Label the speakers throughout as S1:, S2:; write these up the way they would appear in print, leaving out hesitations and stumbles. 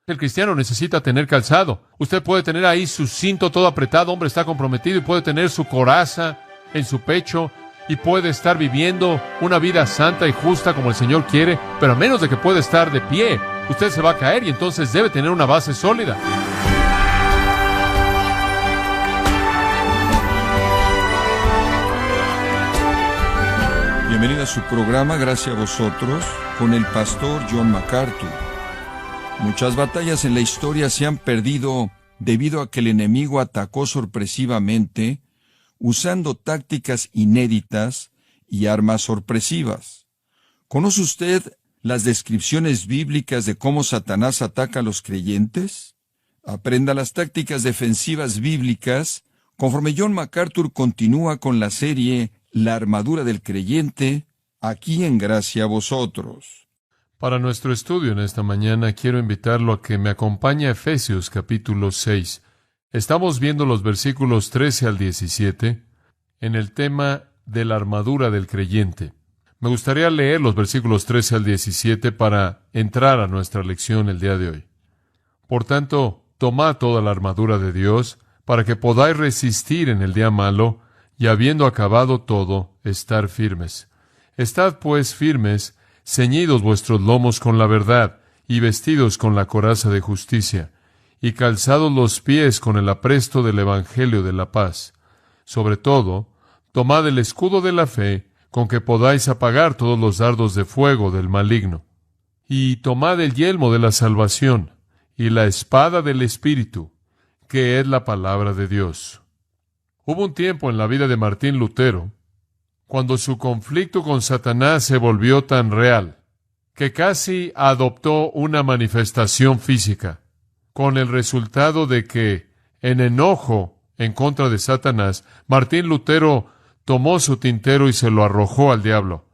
S1: El cristiano necesita tener calzado. Usted puede tener ahí su cinto todo apretado, hombre, está comprometido, y puede tener su coraza en su pecho, y puede estar viviendo una vida santa y justa como el Señor quiere, pero a menos de que pueda estar de pie, usted se va a caer, y entonces debe tener una base sólida.
S2: Bienvenido a su programa Gracias a Vosotros con el pastor John MacArthur. Muchas batallas en la historia se han perdido debido a que el enemigo atacó sorpresivamente, usando tácticas inéditas y armas sorpresivas. ¿Conoce usted las descripciones bíblicas de cómo Satanás ataca a los creyentes? Aprenda las tácticas defensivas bíblicas conforme John MacArthur continúa con la serie La armadura del creyente, aquí en Gracia a Vosotros.
S1: Para nuestro estudio en esta mañana, quiero invitarlo a que me acompañe a Efesios capítulo 6. Estamos viendo los versículos 13 al 17 en el tema de la armadura del creyente. Me gustaría leer los versículos 13 al 17 para entrar a nuestra lección el día de hoy. Por tanto, tomad toda la armadura de Dios para que podáis resistir en el día malo y habiendo acabado todo, estar firmes. Estad pues firmes, ceñidos vuestros lomos con la verdad, y vestidos con la coraza de justicia, y calzados los pies con el apresto del Evangelio de la paz. Sobre todo, tomad el escudo de la fe, con que podáis apagar todos los dardos de fuego del maligno. Y tomad el yelmo de la salvación, y la espada del Espíritu, que es la palabra de Dios. Hubo un tiempo en la vida de Martín Lutero, cuando su conflicto con Satanás se volvió tan real, que casi adoptó una manifestación física, con el resultado de que, en enojo en contra de Satanás, Martín Lutero tomó su tintero y se lo arrojó al diablo.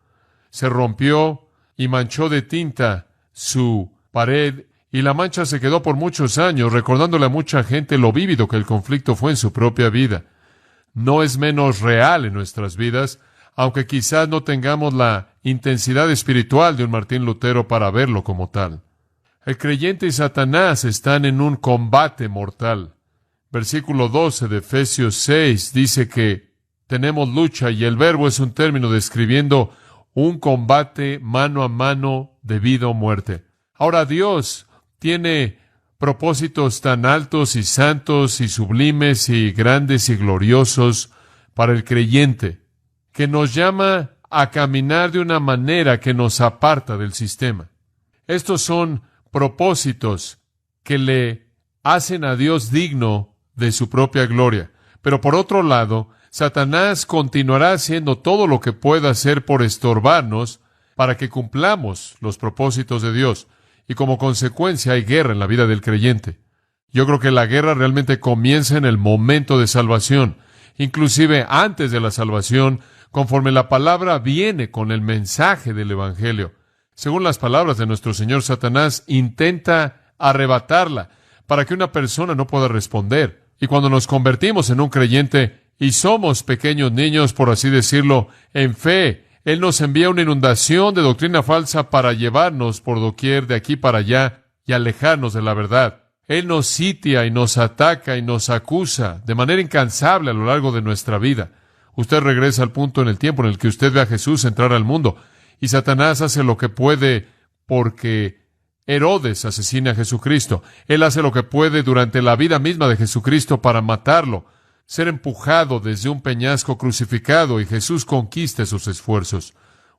S1: Se rompió y manchó de tinta su pared, y la mancha se quedó por muchos años, recordándole a mucha gente lo vívido que el conflicto fue en su propia vida. No es menos real en nuestras vidas, aunque quizás no tengamos la intensidad espiritual de un Martín Lutero para verlo como tal. El creyente y Satanás están en un combate mortal. Versículo 12 de Efesios 6 dice que tenemos lucha, y el verbo es un término describiendo un combate mano a mano de vida o muerte. Ahora, Dios tiene propósitos tan altos y santos y sublimes y grandes y gloriosos para el creyente, que nos llama a caminar de una manera que nos aparta del sistema. Estos son propósitos que le hacen a Dios digno de su propia gloria. Pero por otro lado, Satanás continuará haciendo todo lo que pueda hacer por estorbarnos para que cumplamos los propósitos de Dios. Y como consecuencia hay guerra en la vida del creyente. Yo creo que la guerra realmente comienza en el momento de salvación, inclusive antes de la salvación, conforme la palabra viene con el mensaje del Evangelio. Según las palabras de nuestro Señor, Satanás intenta arrebatarla para que una persona no pueda responder. Y cuando nos convertimos en un creyente y somos pequeños niños, por así decirlo, en fe, Él nos envía una inundación de doctrina falsa para llevarnos por doquier de aquí para allá y alejarnos de la verdad. Él nos sitia y nos ataca y nos acusa de manera incansable a lo largo de nuestra vida. Usted regresa al punto en el tiempo en el que usted ve a Jesús entrar al mundo, y Satanás hace lo que puede porque Herodes asesina a Jesucristo. Él hace lo que puede durante la vida misma de Jesucristo para matarlo, ser empujado desde un peñasco crucificado, y Jesús conquista sus esfuerzos.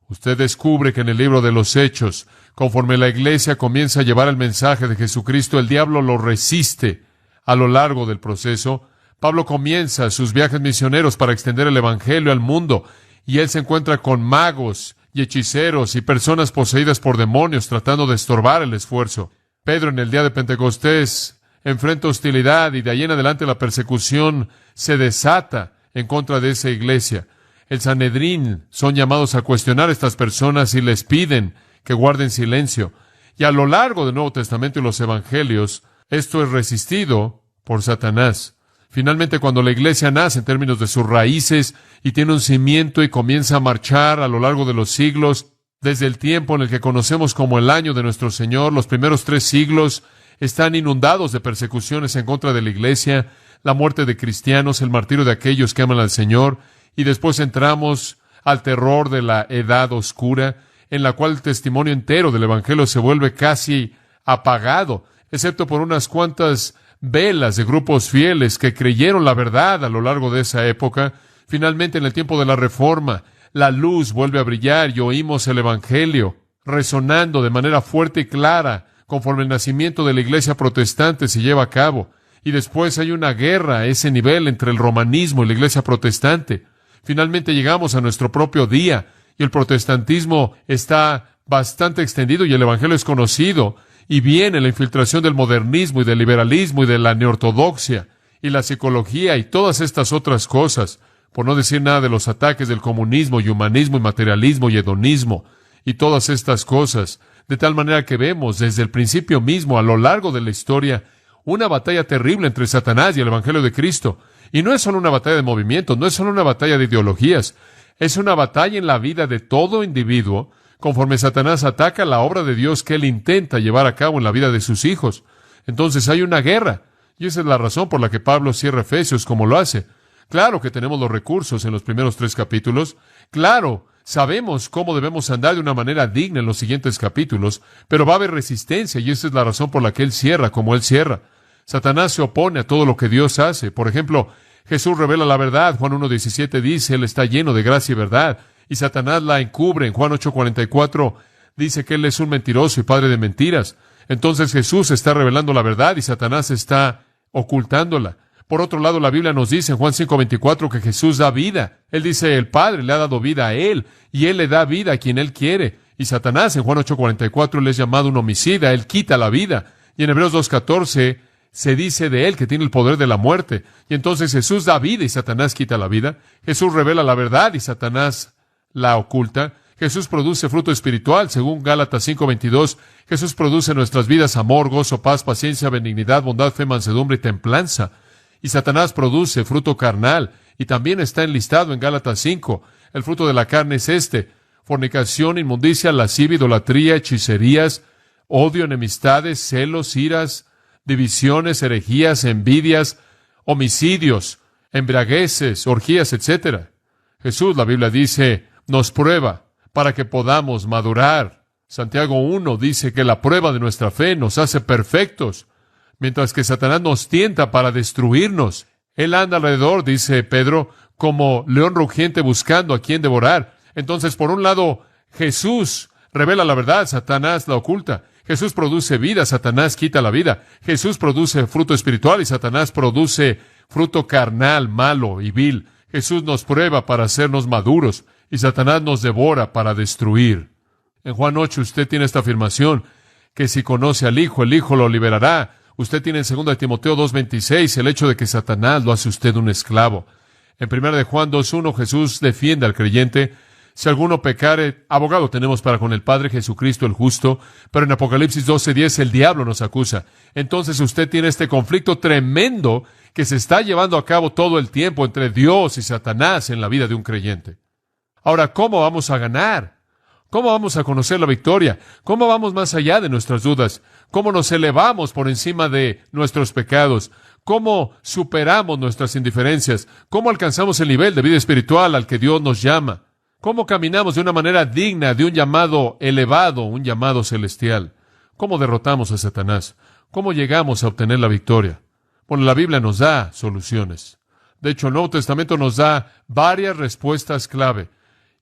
S1: Usted descubre que en el libro de los Hechos, conforme la iglesia comienza a llevar el mensaje de Jesucristo, el diablo lo resiste a lo largo del proceso. Pablo comienza sus viajes misioneros para extender el Evangelio al mundo, y él se encuentra con magos y hechiceros y personas poseídas por demonios tratando de estorbar el esfuerzo. Pedro, en el día de Pentecostés, enfrenta hostilidad, y de ahí en adelante la persecución se desata en contra de esa iglesia. El Sanedrín son llamados a cuestionar a estas personas y les piden que guarden silencio. Y a lo largo del Nuevo Testamento y los Evangelios, esto es resistido por Satanás. Finalmente, cuando la iglesia nace en términos de sus raíces y tiene un cimiento y comienza a marchar a lo largo de los siglos, desde el tiempo en el que conocemos como el año de nuestro Señor, los primeros 3 siglos, están inundados de persecuciones en contra de la iglesia, la muerte de cristianos, el martirio de aquellos que aman al Señor, y después entramos al terror de la edad oscura, en la cual el testimonio entero del Evangelio se vuelve casi apagado, excepto por unas cuantas velas de grupos fieles que creyeron la verdad a lo largo de esa época. Finalmente, en el tiempo de la Reforma, la luz vuelve a brillar y oímos el Evangelio resonando de manera fuerte y clara, conforme el nacimiento de la iglesia protestante se lleva a cabo. Y después hay una guerra a ese nivel entre el romanismo y la iglesia protestante. Finalmente llegamos a nuestro propio día y el protestantismo está bastante extendido y el Evangelio es conocido. Y viene la infiltración del modernismo y del liberalismo y de la neortodoxia y la psicología y todas estas otras cosas, por no decir nada de los ataques del comunismo y humanismo y materialismo y hedonismo y todas estas cosas, de tal manera que vemos desde el principio mismo, a lo largo de la historia, una batalla terrible entre Satanás y el Evangelio de Cristo. Y no es solo una batalla de movimientos, no es solo una batalla de ideologías, es una batalla en la vida de todo individuo, conforme Satanás ataca la obra de Dios que él intenta llevar a cabo en la vida de sus hijos. Entonces hay una guerra, y esa es la razón por la que Pablo cierra Efesios como lo hace. Claro que tenemos los recursos en los primeros 3 capítulos, claro, sabemos cómo debemos andar de una manera digna en los siguientes capítulos, pero va a haber resistencia, y esa es la razón por la que él cierra como él cierra. Satanás se opone a todo lo que Dios hace. Por ejemplo, Jesús revela la verdad. Juan 1:17 dice, Él está lleno de gracia y verdad. Y Satanás la encubre. En Juan 8:44 dice que Él es un mentiroso y padre de mentiras. Entonces Jesús está revelando la verdad y Satanás está ocultándola. Por otro lado, la Biblia nos dice en Juan 5:24 que Jesús da vida. Él dice, el Padre le ha dado vida a Él, y Él le da vida a quien Él quiere. Y Satanás, en Juan 8:44, Él es llamado un homicida. Él quita la vida. Y en Hebreos 2:14 se dice de Él que tiene el poder de la muerte. Y entonces Jesús da vida y Satanás quita la vida. Jesús revela la verdad y Satanás la oculta. Jesús produce fruto espiritual, según Gálatas 5:22. Jesús produce en nuestras vidas amor, gozo, paz, paciencia, benignidad, bondad, fe, mansedumbre y templanza. Y Satanás produce fruto carnal, y también está enlistado en Gálatas 5. El fruto de la carne es fornicación, inmundicia, lascivia, idolatría, hechicerías, odio, enemistades, celos, iras, divisiones, herejías, envidias, homicidios, embriagueces, orgías, etc. Jesús, la Biblia dice, nos prueba para que podamos madurar. Santiago 1 dice que la prueba de nuestra fe nos hace perfectos, mientras que Satanás nos tienta para destruirnos. Él anda alrededor, dice Pedro, como león rugiente buscando a quien devorar. Entonces, por un lado, Jesús revela la verdad, Satanás la oculta. Jesús produce vida, Satanás quita la vida. Jesús produce fruto espiritual y Satanás produce fruto carnal, malo y vil. Jesús nos prueba para hacernos maduros y Satanás nos devora para destruir. En Juan 8 usted tiene esta afirmación, que si conoce al Hijo, el Hijo lo liberará. Usted tiene en 2 Timoteo 2:26 el hecho de que Satanás lo hace usted un esclavo. En 1 de Juan 2:1 Jesús defiende al creyente. Si alguno pecare, abogado tenemos para con el Padre, Jesucristo el justo. Pero en Apocalipsis 12:10 el diablo nos acusa. Entonces usted tiene este conflicto tremendo que se está llevando a cabo todo el tiempo entre Dios y Satanás en la vida de un creyente. Ahora, ¿cómo vamos a ganar? ¿Cómo vamos a conocer la victoria? ¿Cómo vamos más allá de nuestras dudas? ¿Cómo nos elevamos por encima de nuestros pecados? ¿Cómo superamos nuestras indiferencias? ¿Cómo alcanzamos el nivel de vida espiritual al que Dios nos llama? ¿Cómo caminamos de una manera digna de un llamado elevado, un llamado celestial? ¿Cómo derrotamos a Satanás? ¿Cómo llegamos a obtener la victoria? Bueno, la Biblia nos da soluciones. De hecho, el Nuevo Testamento nos da varias respuestas clave.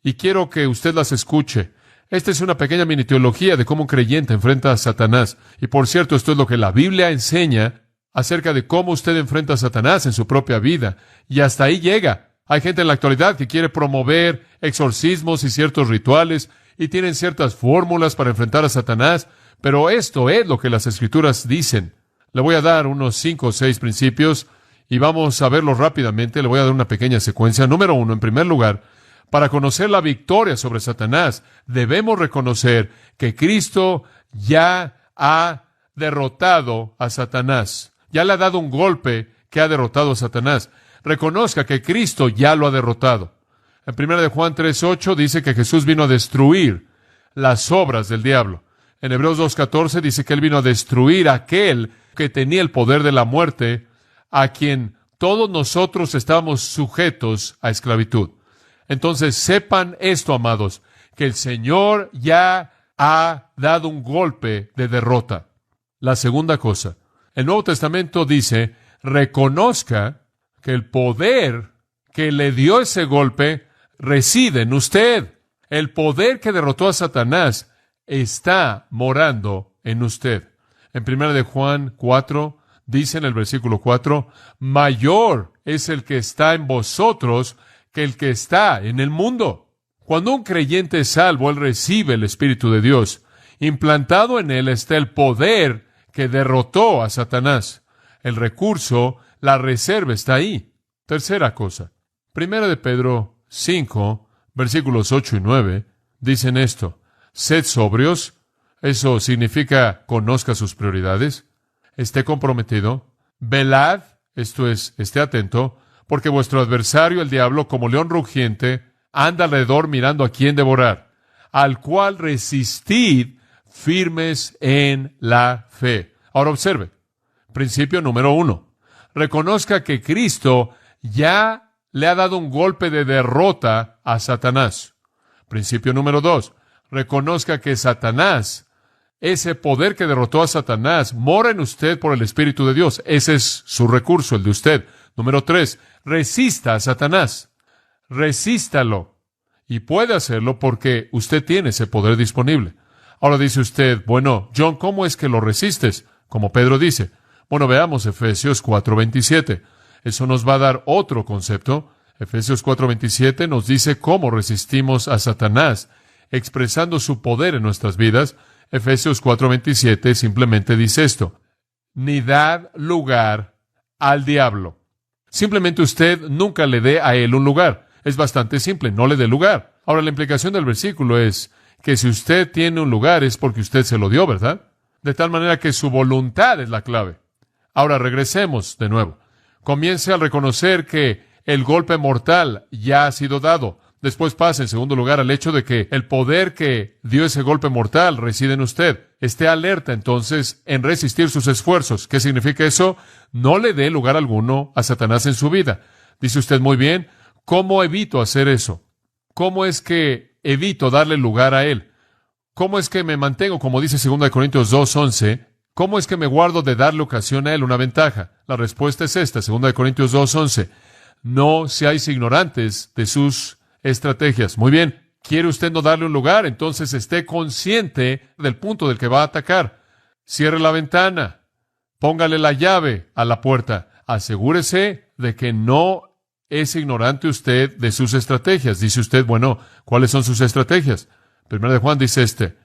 S1: Y quiero que usted las escuche. Esta es una pequeña mini teología de cómo un creyente enfrenta a Satanás. Y por cierto, esto es lo que la Biblia enseña acerca de cómo usted enfrenta a Satanás en su propia vida. Y hasta ahí llega. Hay gente en la actualidad que quiere promover exorcismos y ciertos rituales y tienen ciertas fórmulas para enfrentar a Satanás, pero esto es lo que las Escrituras dicen. Le voy a dar unos 5 o 6 principios y vamos a verlos rápidamente. Le voy a dar una pequeña secuencia. Número 1, en primer lugar, para conocer la victoria sobre Satanás, debemos reconocer que Cristo ya ha derrotado a Satanás. Ya le ha dado un golpe que ha derrotado a Satanás. Reconozca que Cristo ya lo ha derrotado. En 1 de Juan 3:8 dice que Jesús vino a destruir las obras del diablo. En Hebreos 2:14 dice que Él vino a destruir a aquel que tenía el poder de la muerte, a quien todos nosotros estábamos sujetos a esclavitud. Entonces sepan esto, amados, que el Señor ya ha dado un golpe de derrota. La segunda cosa, el Nuevo Testamento dice, reconozca que el poder que le dio ese golpe reside en usted. El poder que derrotó a Satanás está morando en usted. En 1 de Juan 4, dice en el versículo 4, mayor es el que está en vosotros que el que está en el mundo. Cuando un creyente es salvo, él recibe el Espíritu de Dios. Implantado en él está el poder que derrotó a Satanás. El recurso, la reserva está ahí. Tercera cosa. 1 de Pedro 5, versículos 8 y 9, dicen esto. Sed sobrios. Eso significa conozca sus prioridades. Esté comprometido. Velad, esto es, esté atento, porque vuestro adversario, el diablo, como león rugiente, anda alrededor mirando a quién devorar, al cual resistid firmes en la fe. Ahora observe, principio número 1. Reconozca que Cristo ya le ha dado un golpe de derrota a Satanás. Principio número 2. Reconozca que Satanás, ese poder que derrotó a Satanás, mora en usted por el Espíritu de Dios. Ese es su recurso, el de usted. Número 3. Resista a Satanás. Resístalo. Y puede hacerlo porque usted tiene ese poder disponible. Ahora dice usted, bueno, John, ¿cómo es que lo resistes? Como Pedro dice. Bueno, veamos Efesios 4:27. Eso nos va a dar otro concepto. Efesios 4:27 nos dice cómo resistimos a Satanás, expresando su poder en nuestras vidas. Efesios 4:27 simplemente dice esto. Ni dad lugar al diablo. Simplemente usted nunca le dé a él un lugar. Es bastante simple, no le dé lugar. Ahora, la implicación del versículo es que si usted tiene un lugar es porque usted se lo dio, ¿verdad? De tal manera que su voluntad es la clave. Ahora, regresemos de nuevo. Comience al reconocer que el golpe mortal ya ha sido dado. Después pasa, en segundo lugar, al hecho de que el poder que dio ese golpe mortal reside en usted. Esté alerta, entonces, en resistir sus esfuerzos. ¿Qué significa eso? No le dé lugar alguno a Satanás en su vida. Dice usted, muy bien, ¿cómo evito hacer eso? ¿Cómo es que evito darle lugar a él? ¿Cómo es que me mantengo, como dice 2 Corintios 2:11, cómo es que me guardo de darle ocasión a él una ventaja? La respuesta es esta, 2 Corintios 2:11. No seáis ignorantes de sus estrategias. Muy bien, ¿quiere usted no darle un lugar? Entonces esté consciente del punto del que va a atacar. Cierre la ventana. Póngale la llave a la puerta. Asegúrese de que no es ignorante usted de sus estrategias. Dice usted, bueno, ¿cuáles son sus estrategias? 1 de Juan dice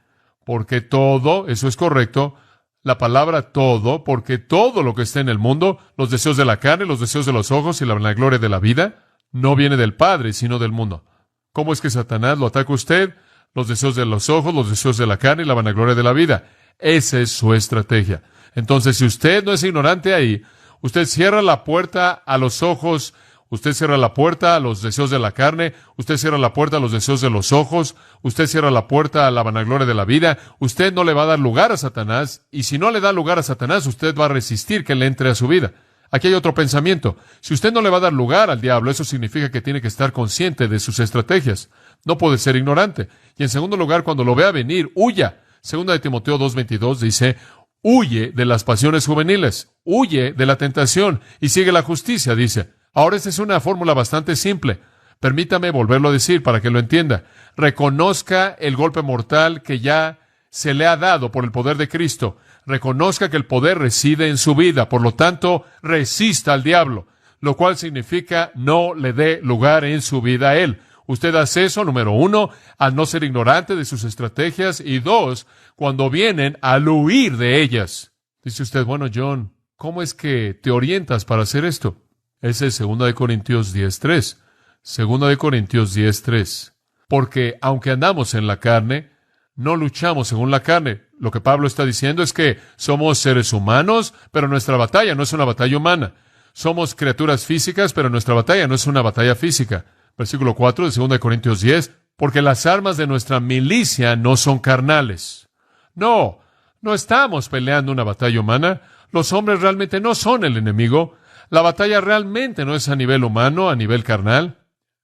S1: porque todo, eso es correcto, la palabra todo, porque todo lo que está en el mundo, los deseos de la carne, los deseos de los ojos y la vanagloria de la vida, no viene del Padre, sino del mundo. ¿Cómo es que Satanás lo ataca a usted? Los deseos de los ojos, los deseos de la carne y la vanagloria de la vida. Esa es su estrategia. Entonces, si usted no es ignorante ahí, usted cierra la puerta a los ojos, usted cierra la puerta a los deseos de la carne, usted cierra la puerta a los deseos de los ojos, usted cierra la puerta a la vanagloria de la vida, usted no le va a dar lugar a Satanás, y si no le da lugar a Satanás, usted va a resistir que le entre a su vida. Aquí hay otro pensamiento. Si usted no le va a dar lugar al diablo, eso significa que tiene que estar consciente de sus estrategias. No puede ser ignorante. Y en segundo lugar, cuando lo vea venir, huya. 2 de Timoteo 2:22 dice, huye de las pasiones juveniles, huye de la tentación y sigue la justicia, dice. Ahora, esta es una fórmula bastante simple. Permítame volverlo a decir para que lo entienda. Reconozca el golpe mortal que ya se le ha dado por el poder de Cristo. Reconozca que el poder reside en su vida. Por lo tanto, resista al diablo, lo cual significa no le dé lugar en su vida a él. Usted hace eso, número 1, al no ser ignorante de sus estrategias, y 2, cuando vienen al huir de ellas. Dice usted, bueno, John, ¿cómo es que te orientas para hacer esto? Ese es 2 de Corintios 10:3. 2 de Corintios 10:3. Porque aunque andamos en la carne, no luchamos según la carne. Lo que Pablo está diciendo es que somos seres humanos, pero nuestra batalla no es una batalla humana. Somos criaturas físicas, pero nuestra batalla no es una batalla física. Versículo 4 de 2 de Corintios 10. Porque las armas de nuestra milicia no son carnales. No, no estamos peleando una batalla humana. Los hombres realmente no son el enemigo. La batalla realmente no es a nivel humano, a nivel carnal.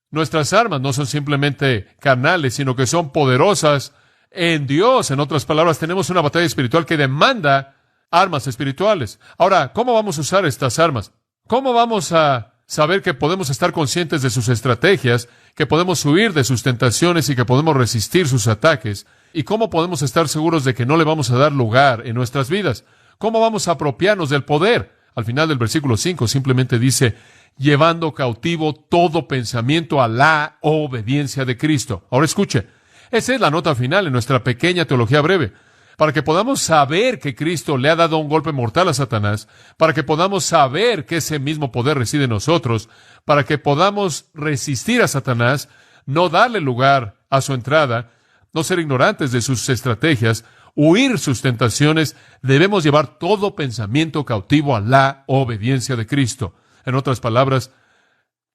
S1: Nuestras armas no son simplemente carnales, sino que son poderosas en Dios. En otras palabras, tenemos una batalla espiritual que demanda armas espirituales. Ahora, ¿cómo vamos a usar estas armas? ¿Cómo vamos a saber que podemos estar conscientes de sus estrategias, que podemos huir de sus tentaciones y que podemos resistir sus ataques? ¿Y cómo podemos estar seguros de que no le vamos a dar lugar en nuestras vidas? ¿Cómo vamos a apropiarnos del poder? Al final del versículo 5 simplemente dice, llevando cautivo todo pensamiento a la obediencia de Cristo. Ahora escuche, esa es la nota final en nuestra pequeña teología breve. Para que podamos saber que Cristo le ha dado un golpe mortal a Satanás, para que podamos saber que ese mismo poder reside en nosotros, para que podamos resistir a Satanás, no darle lugar a su entrada, no ser ignorantes de sus estrategias, huir sus tentaciones, debemos llevar todo pensamiento cautivo a la obediencia de Cristo. En otras palabras,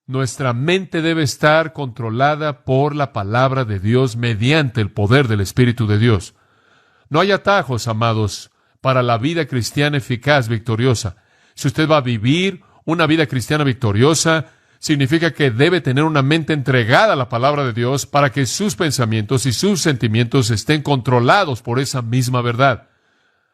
S1: nuestra mente debe estar controlada por la palabra de Dios mediante el poder del Espíritu de Dios. No hay atajos, amados, para la vida cristiana eficaz, victoriosa. Si usted va a vivir una vida cristiana victoriosa, significa que debe tener una mente entregada a la palabra de Dios para que sus pensamientos y sus sentimientos estén controlados por esa misma verdad.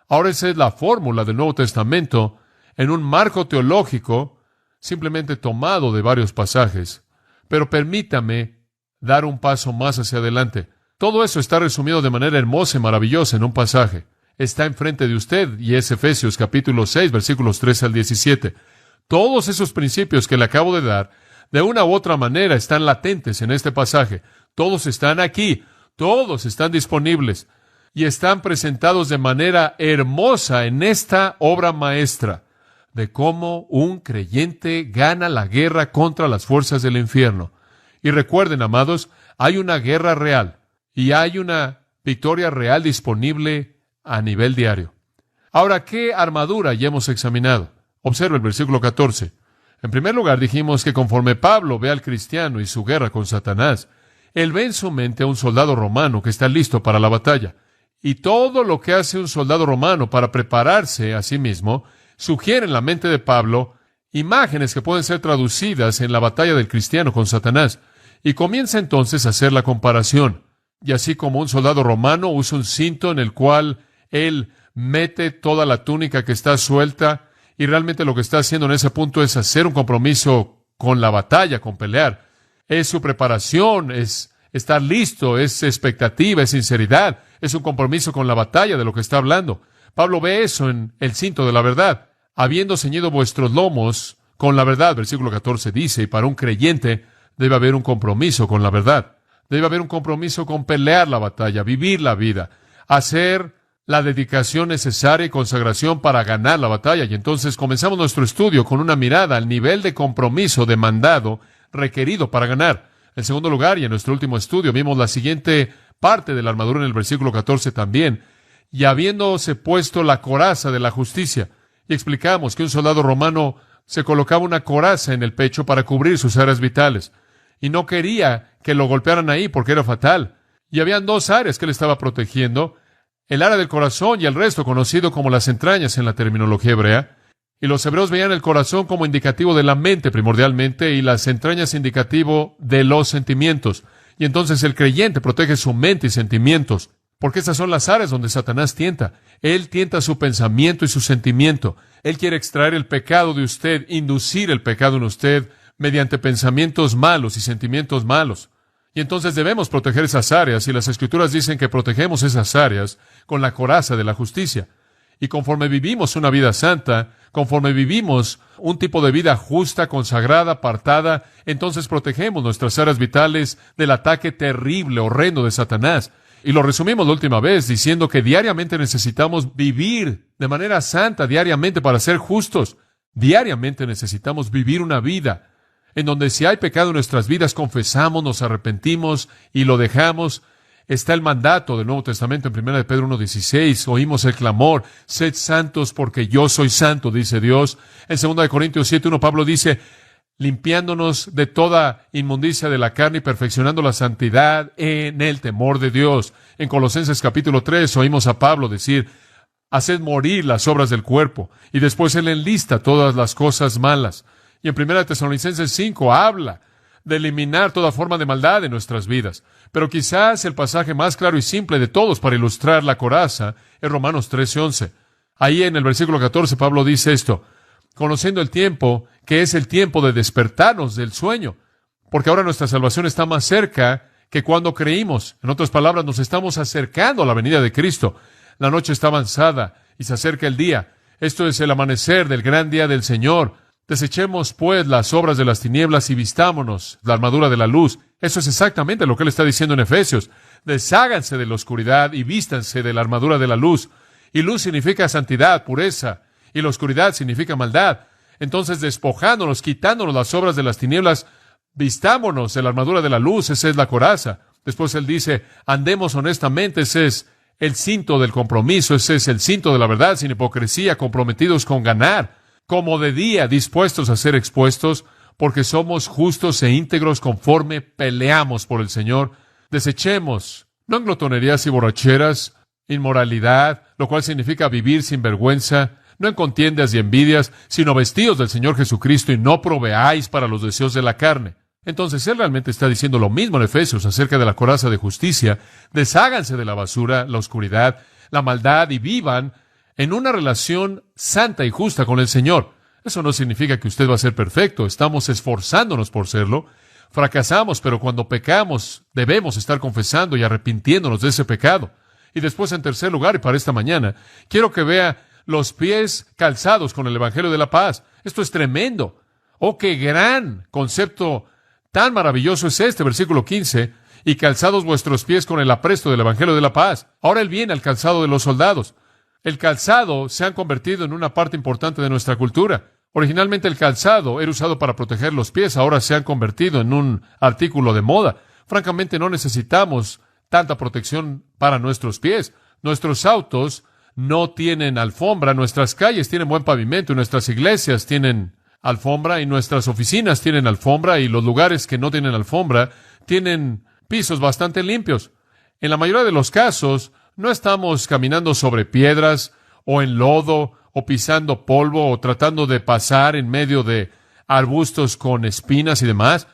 S1: Ahora esa es la fórmula del Nuevo Testamento en un marco teológico simplemente tomado de varios pasajes. Pero permítame dar un paso más hacia adelante. Todo eso está resumido de manera hermosa y maravillosa en un pasaje. Está enfrente de usted y es Efesios capítulo 6, versículos 13 al 17. Todos esos principios que le acabo de dar, de una u otra manera, están latentes en este pasaje. Todos están aquí, todos están disponibles y están presentados de manera hermosa en esta obra maestra de cómo un creyente gana la guerra contra las fuerzas del infierno. Y recuerden, amados, hay una guerra real y hay una victoria real disponible a nivel diario. Ahora, ¿qué armadura ya hemos examinado? Observe el versículo 14. En primer lugar, dijimos que conforme Pablo ve al cristiano y su guerra con Satanás, él ve en su mente a un soldado romano que está listo para la batalla. Y todo lo que hace un soldado romano para prepararse a sí mismo, sugiere en la mente de Pablo imágenes que pueden ser traducidas en la batalla del cristiano con Satanás. Y comienza entonces a hacer la comparación. Y así como un soldado romano usa un cinto en el cual él mete toda la túnica que está suelta, y realmente lo que está haciendo en ese punto es hacer un compromiso con la batalla, con pelear. Es su preparación, es estar listo, es expectativa, es sinceridad, es un compromiso con la batalla de lo que está hablando. Pablo ve eso en el cinto de la verdad. Habiendo ceñido vuestros lomos con la verdad, versículo 14 dice, y para un creyente debe haber un compromiso con la verdad. Debe haber un compromiso con pelear la batalla, vivir la vida, hacer la dedicación necesaria y consagración para ganar la batalla. Y entonces comenzamos nuestro estudio con una mirada al nivel de compromiso demandado, requerido para ganar. En segundo lugar, y en nuestro último estudio, vimos la siguiente parte de la armadura en el versículo 14 también. Y habiéndose puesto la coraza de la justicia. Y explicamos que un soldado romano se colocaba una coraza en el pecho para cubrir sus áreas vitales. Y no quería que lo golpearan ahí porque era fatal. Y habían dos áreas que él estaba protegiendo. El área del corazón y el resto, conocido como las entrañas en la terminología hebrea. Y los hebreos veían el corazón como indicativo de la mente primordialmente y las entrañas indicativo de los sentimientos. Y entonces el creyente protege su mente y sentimientos, porque esas son las áreas donde Satanás tienta. Él tienta su pensamiento y su sentimiento. Él quiere extraer el pecado de usted, inducir el pecado en usted mediante pensamientos malos y sentimientos malos. Y entonces debemos proteger esas áreas, y las Escrituras dicen que protegemos esas áreas con la coraza de la justicia. Y conforme vivimos una vida santa, conforme vivimos un tipo de vida justa, consagrada, apartada, entonces protegemos nuestras áreas vitales del ataque terrible, horrendo de Satanás. Y lo resumimos la última vez diciendo que diariamente necesitamos vivir de manera santa, diariamente para ser justos. Diariamente necesitamos vivir una vida en donde si hay pecado en nuestras vidas, confesamos, nos arrepentimos y lo dejamos. Está el mandato del Nuevo Testamento en 1 de Pedro 1:16. Oímos el clamor, sed santos porque yo soy santo, dice Dios. En 2 de Corintios 7:1 Pablo dice, limpiándonos de toda inmundicia de la carne y perfeccionando la santidad en el temor de Dios. En Colosenses capítulo 3 oímos a Pablo decir, haced morir las obras del cuerpo, y después él enlista todas las cosas malas. Y en 1 Tesalonicenses 5 habla de eliminar toda forma de maldad en nuestras vidas. Pero quizás el pasaje más claro y simple de todos para ilustrar la coraza es Romanos 13:11. Ahí en el versículo 14 Pablo dice esto, conociendo el tiempo, que es el tiempo de despertarnos del sueño, porque ahora nuestra salvación está más cerca que cuando creímos. En otras palabras, nos estamos acercando a la venida de Cristo. La noche está avanzada y se acerca el día. Esto es el amanecer del gran día del Señor. Desechemos, pues, las obras de las tinieblas y vistámonos la armadura de la luz. Eso es exactamente lo que él está diciendo en Efesios. Desháganse de la oscuridad y vístanse de la armadura de la luz. Y luz significa santidad, pureza, y la oscuridad significa maldad. Entonces, despojándonos, quitándonos las obras de las tinieblas, vistámonos de la armadura de la luz. Esa es la coraza. Después él dice, andemos honestamente. Ese es el cinto del compromiso. Ese es el cinto de la verdad, sin hipocresía, comprometidos con ganar. Como de día, dispuestos a ser expuestos, porque somos justos e íntegros conforme peleamos por el Señor. Desechemos, no en glotonerías y borracheras, inmoralidad, lo cual significa vivir sin vergüenza, no en contiendas y envidias, sino vestidos del Señor Jesucristo y no proveáis para los deseos de la carne. Entonces, él realmente está diciendo lo mismo en Efesios acerca de la coraza de justicia. Desháganse de la basura, la oscuridad, la maldad y vivan en una relación santa y justa con el Señor. Eso no significa que usted va a ser perfecto. Estamos esforzándonos por serlo. Fracasamos, pero cuando pecamos, debemos estar confesando y arrepintiéndonos de ese pecado. Y después, en tercer lugar, y para esta mañana, quiero que vea los pies calzados con el Evangelio de la Paz. Esto es tremendo. ¡Oh, qué gran concepto tan maravilloso es este! Versículo 15. Y calzados vuestros pies con el apresto del Evangelio de la Paz. Ahora él viene al calzado de los soldados. El calzado se ha convertido en una parte importante de nuestra cultura. Originalmente el calzado era usado para proteger los pies, ahora se han convertido en un artículo de moda. Francamente no necesitamos tanta protección para nuestros pies. Nuestros autos no tienen alfombra, nuestras calles tienen buen pavimento, y nuestras iglesias tienen alfombra, y nuestras oficinas tienen alfombra, y los lugares que no tienen alfombra tienen pisos bastante limpios. En la mayoría de los casos, no estamos caminando sobre piedras o en lodo o pisando polvo o tratando de pasar en medio de arbustos con espinas y demás.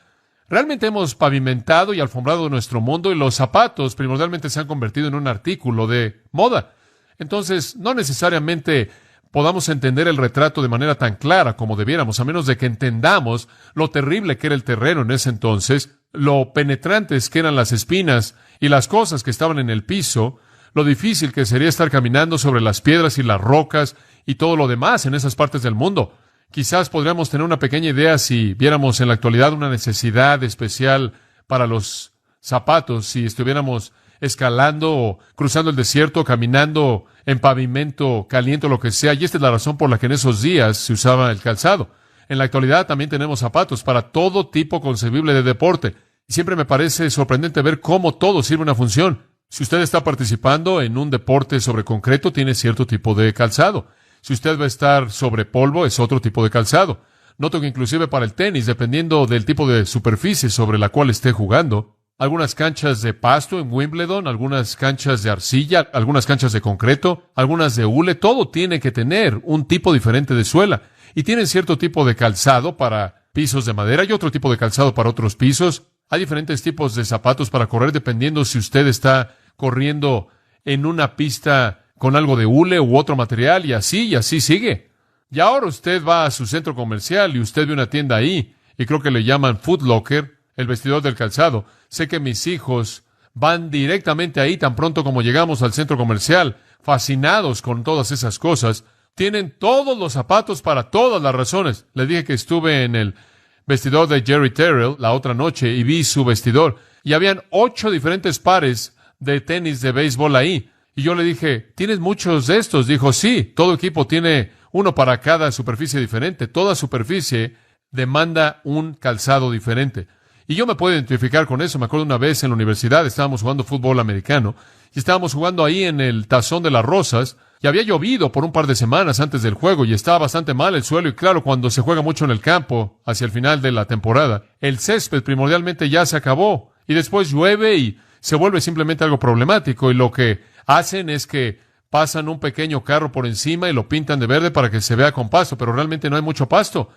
S1: Realmente hemos pavimentado y alfombrado nuestro mundo y los zapatos primordialmente se han convertido en un artículo de moda. Entonces, no necesariamente podamos entender el retrato de manera tan clara como debiéramos, a menos de que entendamos lo terrible que era el terreno en ese entonces, lo penetrantes que eran las espinas y las cosas que estaban en el piso, lo difícil que sería estar caminando sobre las piedras y las rocas y todo lo demás en esas partes del mundo. Quizás podríamos tener una pequeña idea si viéramos en la actualidad una necesidad especial para los zapatos, si estuviéramos escalando o cruzando el desierto, caminando en pavimento caliente o lo que sea. Y esta es la razón por la que en esos días se usaba el calzado. En la actualidad también tenemos zapatos para todo tipo concebible de deporte. Y siempre me parece sorprendente ver cómo todo sirve una función. Si usted está participando en un deporte sobre concreto, tiene cierto tipo de calzado. Si usted va a estar sobre polvo, es otro tipo de calzado. Noto que inclusive para el tenis, dependiendo del tipo de superficie sobre la cual esté jugando, algunas canchas de pasto en Wimbledon, algunas canchas de arcilla, algunas canchas de concreto, algunas de hule, todo tiene que tener un tipo diferente de suela. Y tienen cierto tipo de calzado para pisos de madera y otro tipo de calzado para otros pisos. Hay diferentes tipos de zapatos para correr dependiendo si usted está corriendo en una pista con algo de hule u otro material y así sigue. Y ahora usted va a su centro comercial y usted ve una tienda ahí y creo que le llaman Foot Locker, el vestidor del calzado. Sé que mis hijos van directamente ahí tan pronto como llegamos al centro comercial, fascinados con todas esas cosas. Tienen todos los zapatos para todas las razones. Le dije que estuve en el vestidor de Jerry Terrell la otra noche y vi su vestidor y habían 8 diferentes pares de tenis de béisbol ahí. Y yo le dije, ¿tienes muchos de estos? Dijo, sí, todo equipo tiene uno para cada superficie diferente. Toda superficie demanda un calzado diferente. Y yo me puedo identificar con eso. Me acuerdo una vez en la universidad, estábamos jugando fútbol americano y estábamos jugando ahí en el Tazón de las Rosas. Y había llovido por un par de semanas antes del juego y estaba bastante mal el suelo. Y claro, cuando se juega mucho en el campo hacia el final de la temporada, el césped primordialmente ya se acabó. Y después llueve y se vuelve simplemente algo problemático. Y lo que hacen es que pasan un pequeño carro por encima y lo pintan de verde para que se vea con pasto. Pero realmente no hay mucho pasto.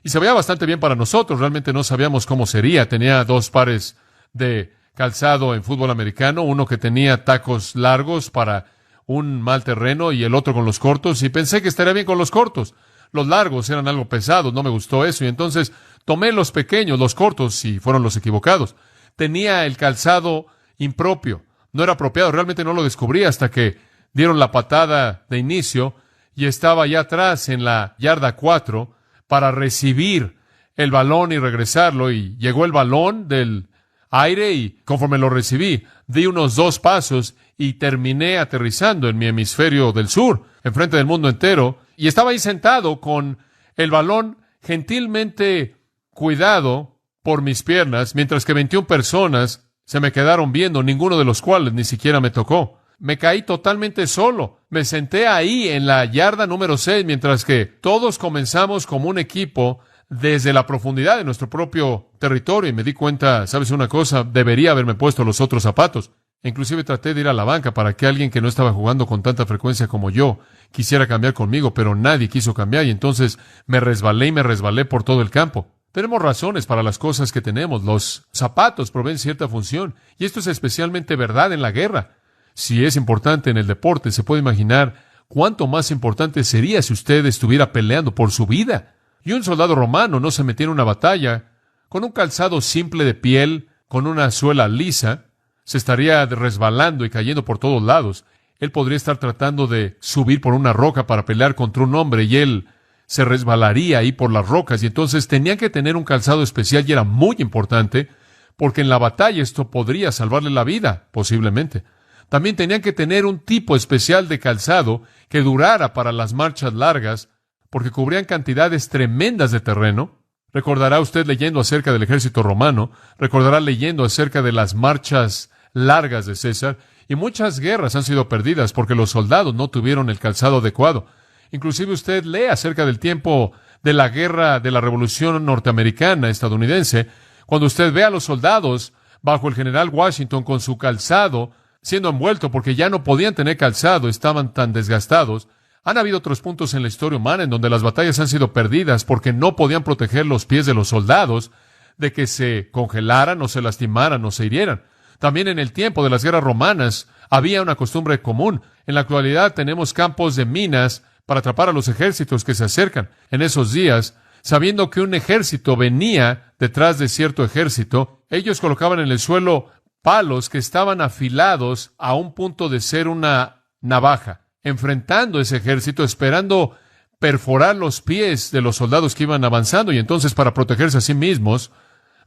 S1: Y se veía bastante bien para nosotros. Realmente no sabíamos cómo sería. Tenía 2 pares de calzado en fútbol americano. Uno que tenía tacos largos para un mal terreno y el otro con los cortos, y pensé que estaría bien con los cortos. Los largos eran algo pesados, no me gustó eso, y entonces tomé los pequeños, los cortos, y fueron los equivocados. Tenía el calzado impropio, no era apropiado, realmente no lo descubrí hasta que dieron la patada de inicio y estaba allá atrás en la yarda 4 para recibir el balón y regresarlo, y llegó el balón del aire y conforme lo recibí, di unos 2 pasos y terminé aterrizando en mi hemisferio del sur, enfrente del mundo entero, y estaba ahí sentado con el balón gentilmente cuidado por mis piernas, mientras que 21 personas se me quedaron viendo, ninguno de los cuales ni siquiera me tocó. Me caí totalmente solo. Me senté ahí en la yarda número 6, mientras que todos comenzamos como un equipo desde la profundidad de nuestro propio territorio, y me di cuenta, ¿sabes una cosa? Debería haberme puesto los otros zapatos. Inclusive traté de ir a la banca para que alguien que no estaba jugando con tanta frecuencia como yo quisiera cambiar conmigo, pero nadie quiso cambiar, y entonces me resbalé por todo el campo. Tenemos razones para las cosas que tenemos. Los zapatos proveen cierta función, y esto es especialmente verdad en la guerra. Si es importante en el deporte, se puede imaginar cuánto más importante sería si usted estuviera peleando por su vida. Y un soldado romano no se metía en una batalla con un calzado simple de piel, con una suela lisa. Se estaría resbalando y cayendo por todos lados. Él podría estar tratando de subir por una roca para pelear contra un hombre, y él se resbalaría ahí por las rocas, y entonces tenían que tener un calzado especial, y era muy importante, porque en la batalla esto podría salvarle la vida, posiblemente. También tenían que tener un tipo especial de calzado que durara para las marchas largas, porque cubrían cantidades tremendas de terreno. Recordará usted leyendo acerca del ejército romano, recordará leyendo acerca de las marchas largas de César, y muchas guerras han sido perdidas porque los soldados no tuvieron el calzado adecuado. Inclusive usted lee acerca del tiempo de la guerra de la Revolución norteamericana estadounidense, cuando usted ve a los soldados bajo el general Washington con su calzado siendo envuelto porque ya no podían tener calzado, estaban tan desgastados. Han habido otros puntos en la historia humana en donde las batallas han sido perdidas porque no podían proteger los pies de los soldados de que se congelaran o se lastimaran o se hirieran. También en el tiempo de las guerras romanas había una costumbre común. En la actualidad tenemos campos de minas para atrapar a los ejércitos que se acercan. En esos días, sabiendo que un ejército venía detrás de cierto ejército, ellos colocaban en el suelo palos que estaban afilados a un punto de ser una navaja, enfrentando ese ejército, esperando perforar los pies de los soldados que iban avanzando. Y entonces, para protegerse a sí mismos,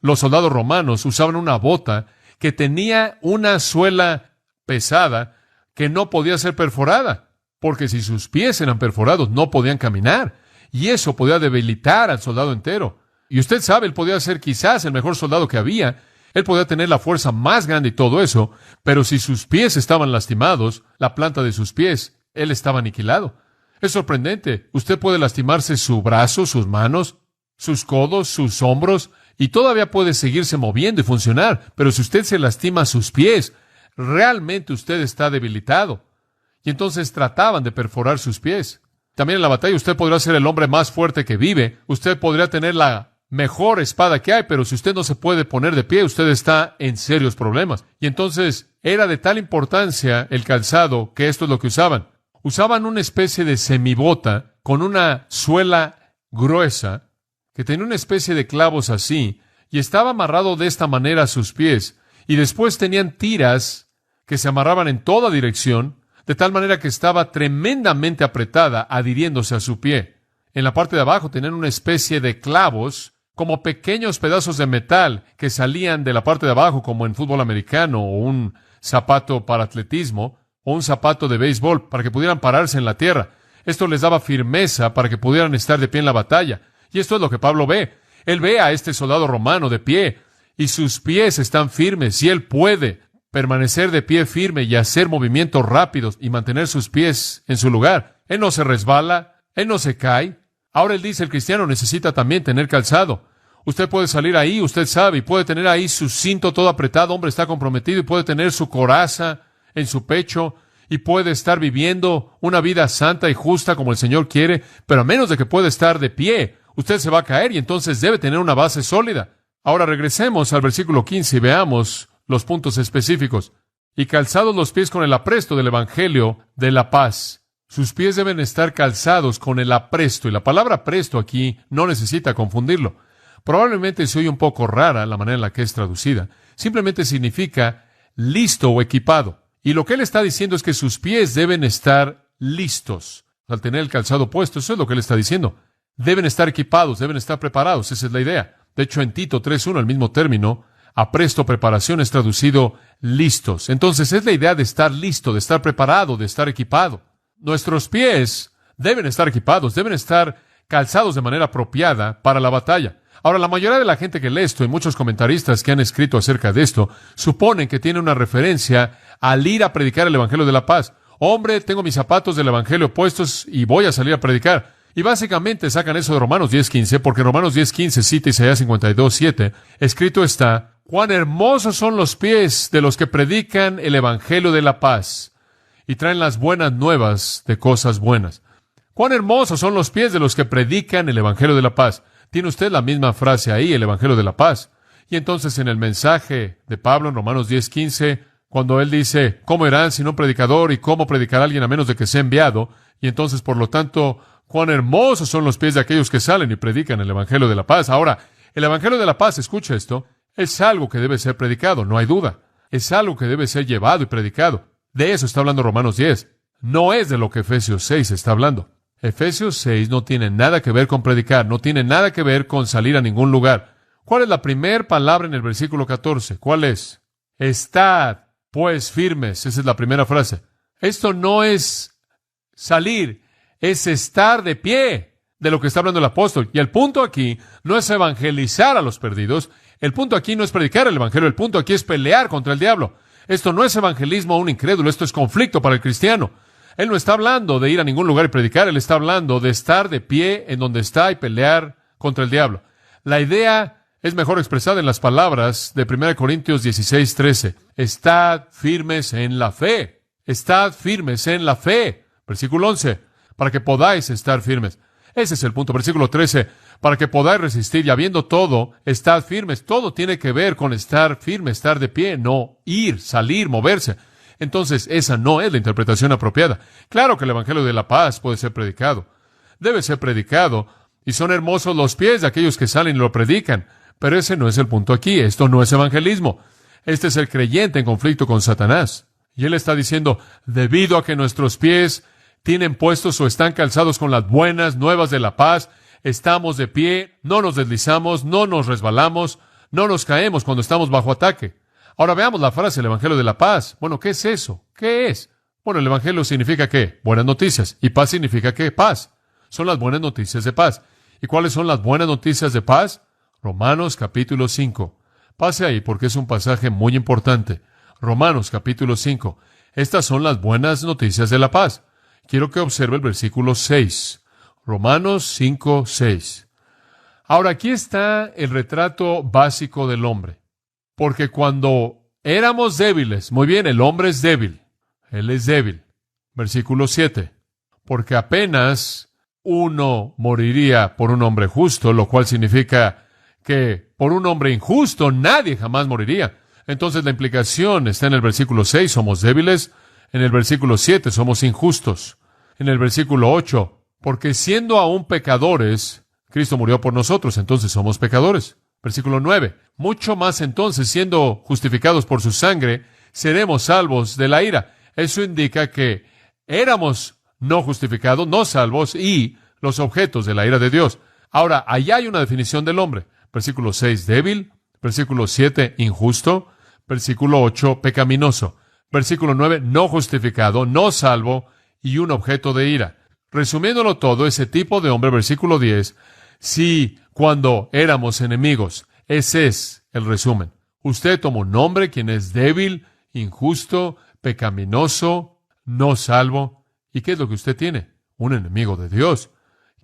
S1: los soldados romanos usaban una bota que tenía una suela pesada que no podía ser perforada, porque si sus pies eran perforados no podían caminar, y eso podía debilitar al soldado entero. Y usted sabe, él podía ser quizás el mejor soldado que había, él podía tener la fuerza más grande y todo eso, pero si sus pies estaban lastimados, la planta de sus pies, él estaba aniquilado. Es sorprendente. Usted puede lastimarse su brazo, sus manos, sus codos, sus hombros, y todavía puede seguirse moviendo y funcionar, pero si usted se lastima sus pies, realmente usted está debilitado. Y entonces trataban de perforar sus pies. También en la batalla usted podrá ser el hombre más fuerte que vive, usted podría tener la mejor espada que hay, pero si usted no se puede poner de pie, usted está en serios problemas. Y entonces era de tal importancia el calzado que esto es lo que usaban. Usaban una especie de semibota con una suela gruesa que tenía una especie de clavos así, y estaba amarrado de esta manera a sus pies, y después tenían tiras que se amarraban en toda dirección, de tal manera que estaba tremendamente apretada, adhiriéndose a su pie. En la parte de abajo tenían una especie de clavos, como pequeños pedazos de metal que salían de la parte de abajo, como en fútbol americano, o un zapato para atletismo, o un zapato de béisbol, para que pudieran pararse en la tierra. Esto les daba firmeza para que pudieran estar de pie en la batalla. Y esto es lo que Pablo ve. Él ve a este soldado romano de pie, y sus pies están firmes, y él puede permanecer de pie firme y hacer movimientos rápidos y mantener sus pies en su lugar. Él no se resbala, él no se cae. Ahora él dice, el cristiano necesita también tener calzado. Usted puede salir ahí, usted sabe, y puede tener ahí su cinto todo apretado, hombre, está comprometido, y puede tener su coraza en su pecho, y puede estar viviendo una vida santa y justa como el Señor quiere, pero a menos de que pueda estar de pie, usted se va a caer y entonces debe tener una base sólida. Ahora regresemos al versículo 15 y veamos los puntos específicos. Y calzados los pies con el apresto del Evangelio de la paz. Sus pies deben estar calzados con el apresto, y la palabra apresto aquí no necesita confundirlo. Probablemente se oye un poco rara la manera en la que es traducida. Simplemente significa listo o equipado. Y lo que él está diciendo es que sus pies deben estar listos. Al tener el calzado puesto, eso es lo que él está diciendo. Deben estar equipados, deben estar preparados. Esa es la idea. De hecho, en Tito 3:1, el mismo término, apresto, preparación, es traducido listos. Entonces, es la idea de estar listo, de estar preparado, de estar equipado. Nuestros pies deben estar equipados, deben estar calzados de manera apropiada para la batalla. Ahora, la mayoría de la gente que lee esto y muchos comentaristas que han escrito acerca de esto suponen que tiene una referencia al ir a predicar el Evangelio de la paz. Hombre, tengo mis zapatos del Evangelio puestos y voy a salir a predicar. Y básicamente sacan eso de Romanos 10:15, porque Romanos 10:15 cita Isaías 52:7. Escrito está, cuán hermosos son los pies de los que predican el Evangelio de la paz y traen las buenas nuevas de cosas buenas. Cuán hermosos son los pies de los que predican el Evangelio de la paz. Tiene usted la misma frase ahí, el Evangelio de la paz. Y entonces en el mensaje de Pablo en Romanos 10:15, cuando él dice, ¿cómo irán sin un predicador y cómo predicará alguien a menos de que sea enviado? Y entonces, por lo tanto, cuán hermosos son los pies de aquellos que salen y predican el Evangelio de la paz. Ahora, el Evangelio de la paz, escucha esto, es algo que debe ser predicado, no hay duda. Es algo que debe ser llevado y predicado. De eso está hablando Romanos 10. No es de lo que Efesios 6 está hablando. Efesios 6 no tiene nada que ver con predicar, no tiene nada que ver con salir a ningún lugar. ¿Cuál es la primera palabra en el versículo 14? ¿Cuál es? Estad, pues, firmes. Esa es la primera frase. Esto no es salir, es estar de pie, de lo que está hablando el apóstol. Y el punto aquí no es evangelizar a los perdidos. El punto aquí no es predicar el evangelio. El punto aquí es pelear contra el diablo. Esto no es evangelismo a un incrédulo. Esto es conflicto para el cristiano. Él no está hablando de ir a ningún lugar y predicar. Él está hablando de estar de pie en donde está y pelear contra el diablo. La idea es mejor expresada en las palabras de 1 Corintios 16:13. Estad firmes en la fe. Estad firmes en la fe. Versículo 11. Para que podáis estar firmes. Ese es el punto. Versículo 13. Para que podáis resistir y habiendo todo, estad firmes. Todo tiene que ver con estar firme, estar de pie, no ir, salir, moverse. Entonces, esa no es la interpretación apropiada. Claro que el Evangelio de la paz puede ser predicado. Debe ser predicado. Y son hermosos los pies de aquellos que salen y lo predican. Pero ese no es el punto aquí. Esto no es evangelismo. Este es el creyente en conflicto con Satanás. Y él está diciendo, debido a que nuestros pies tienen puestos o están calzados con las buenas nuevas de la paz, estamos de pie, no nos deslizamos, no nos resbalamos, no nos caemos cuando estamos bajo ataque. Ahora veamos la frase, el Evangelio de la paz. Bueno, ¿qué es eso? ¿Qué es? Bueno, el Evangelio significa ¿qué? Buenas noticias. ¿Y paz significa qué? Paz. Son las buenas noticias de paz. ¿Y cuáles son las buenas noticias de paz? Romanos capítulo 5. Pase ahí porque es un pasaje muy importante. Romanos capítulo 5. Estas son las buenas noticias de la paz. Quiero que observe el versículo 6. Romanos 5:6. Ahora, aquí está el retrato básico del hombre. Porque cuando éramos débiles, muy bien, el hombre es débil. Él es débil. Versículo 7. Porque apenas uno moriría por un hombre justo, lo cual significa que por un hombre injusto nadie jamás moriría. Entonces la implicación está en el versículo 6, somos débiles. En el versículo 7, somos injustos. En el versículo 8, porque siendo aún pecadores, Cristo murió por nosotros, entonces somos pecadores. Versículo 9, mucho más entonces, siendo justificados por su sangre, seremos salvos de la ira. Eso indica que éramos no justificados, no salvos y los objetos de la ira de Dios. Ahora, allá hay una definición del hombre. Versículo 6, débil. Versículo 7, injusto. Versículo 8, pecaminoso. Versículo 9, no justificado, no salvo y un objeto de ira. Resumiéndolo todo, ese tipo de hombre, versículo 10, sí, cuando éramos enemigos. Ese es el resumen. Usted toma un hombre quien es débil, injusto, pecaminoso, no salvo. ¿Y qué es lo que usted tiene? Un enemigo de Dios,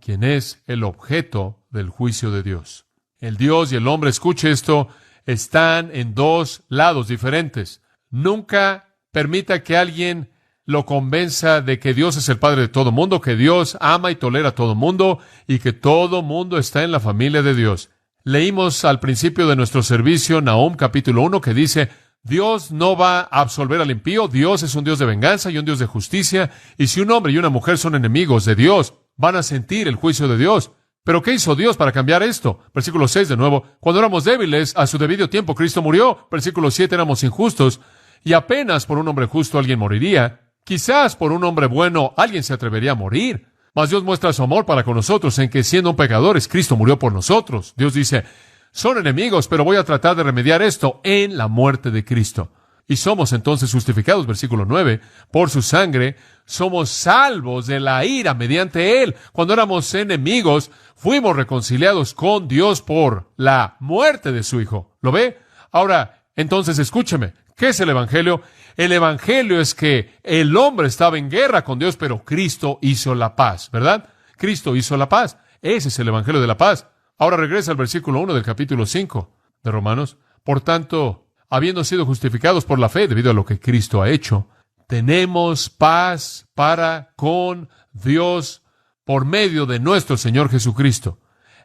S1: quien es el objeto del juicio de Dios. El Dios y el hombre, escuche esto, están en dos lados diferentes. Nunca permita que alguien lo convenza de que Dios es el Padre de todo mundo, que Dios ama y tolera a todo mundo y que todo mundo está en la familia de Dios. Leímos al principio de nuestro servicio Nahum capítulo 1 que dice, Dios no va a absolver al impío, Dios es un Dios de venganza y un Dios de justicia, y si un hombre y una mujer son enemigos de Dios, van a sentir el juicio de Dios. ¿Pero qué hizo Dios para cambiar esto? Versículo 6 de nuevo, cuando éramos débiles, a su debido tiempo Cristo murió. Versículo 7, éramos injustos, y apenas por un hombre justo alguien moriría. Quizás por un hombre bueno alguien se atrevería a morir. Mas Dios muestra su amor para con nosotros en que siendo pecadores, Cristo murió por nosotros. Dios dice, son enemigos, pero voy a tratar de remediar esto en la muerte de Cristo. Y somos entonces justificados, versículo 9, por su sangre, somos salvos de la ira mediante Él. Cuando éramos enemigos, fuimos reconciliados con Dios por la muerte de su Hijo. ¿Lo ve? Ahora, entonces escúcheme. ¿Qué es el Evangelio? El Evangelio es que el hombre estaba en guerra con Dios, pero Cristo hizo la paz, ¿verdad? Cristo hizo la paz. Ese es el Evangelio de la paz. Ahora regresa al versículo 1 del capítulo 5 de Romanos. Por tanto, habiendo sido justificados por la fe debido a lo que Cristo ha hecho, tenemos paz para con Dios por medio de nuestro Señor Jesucristo.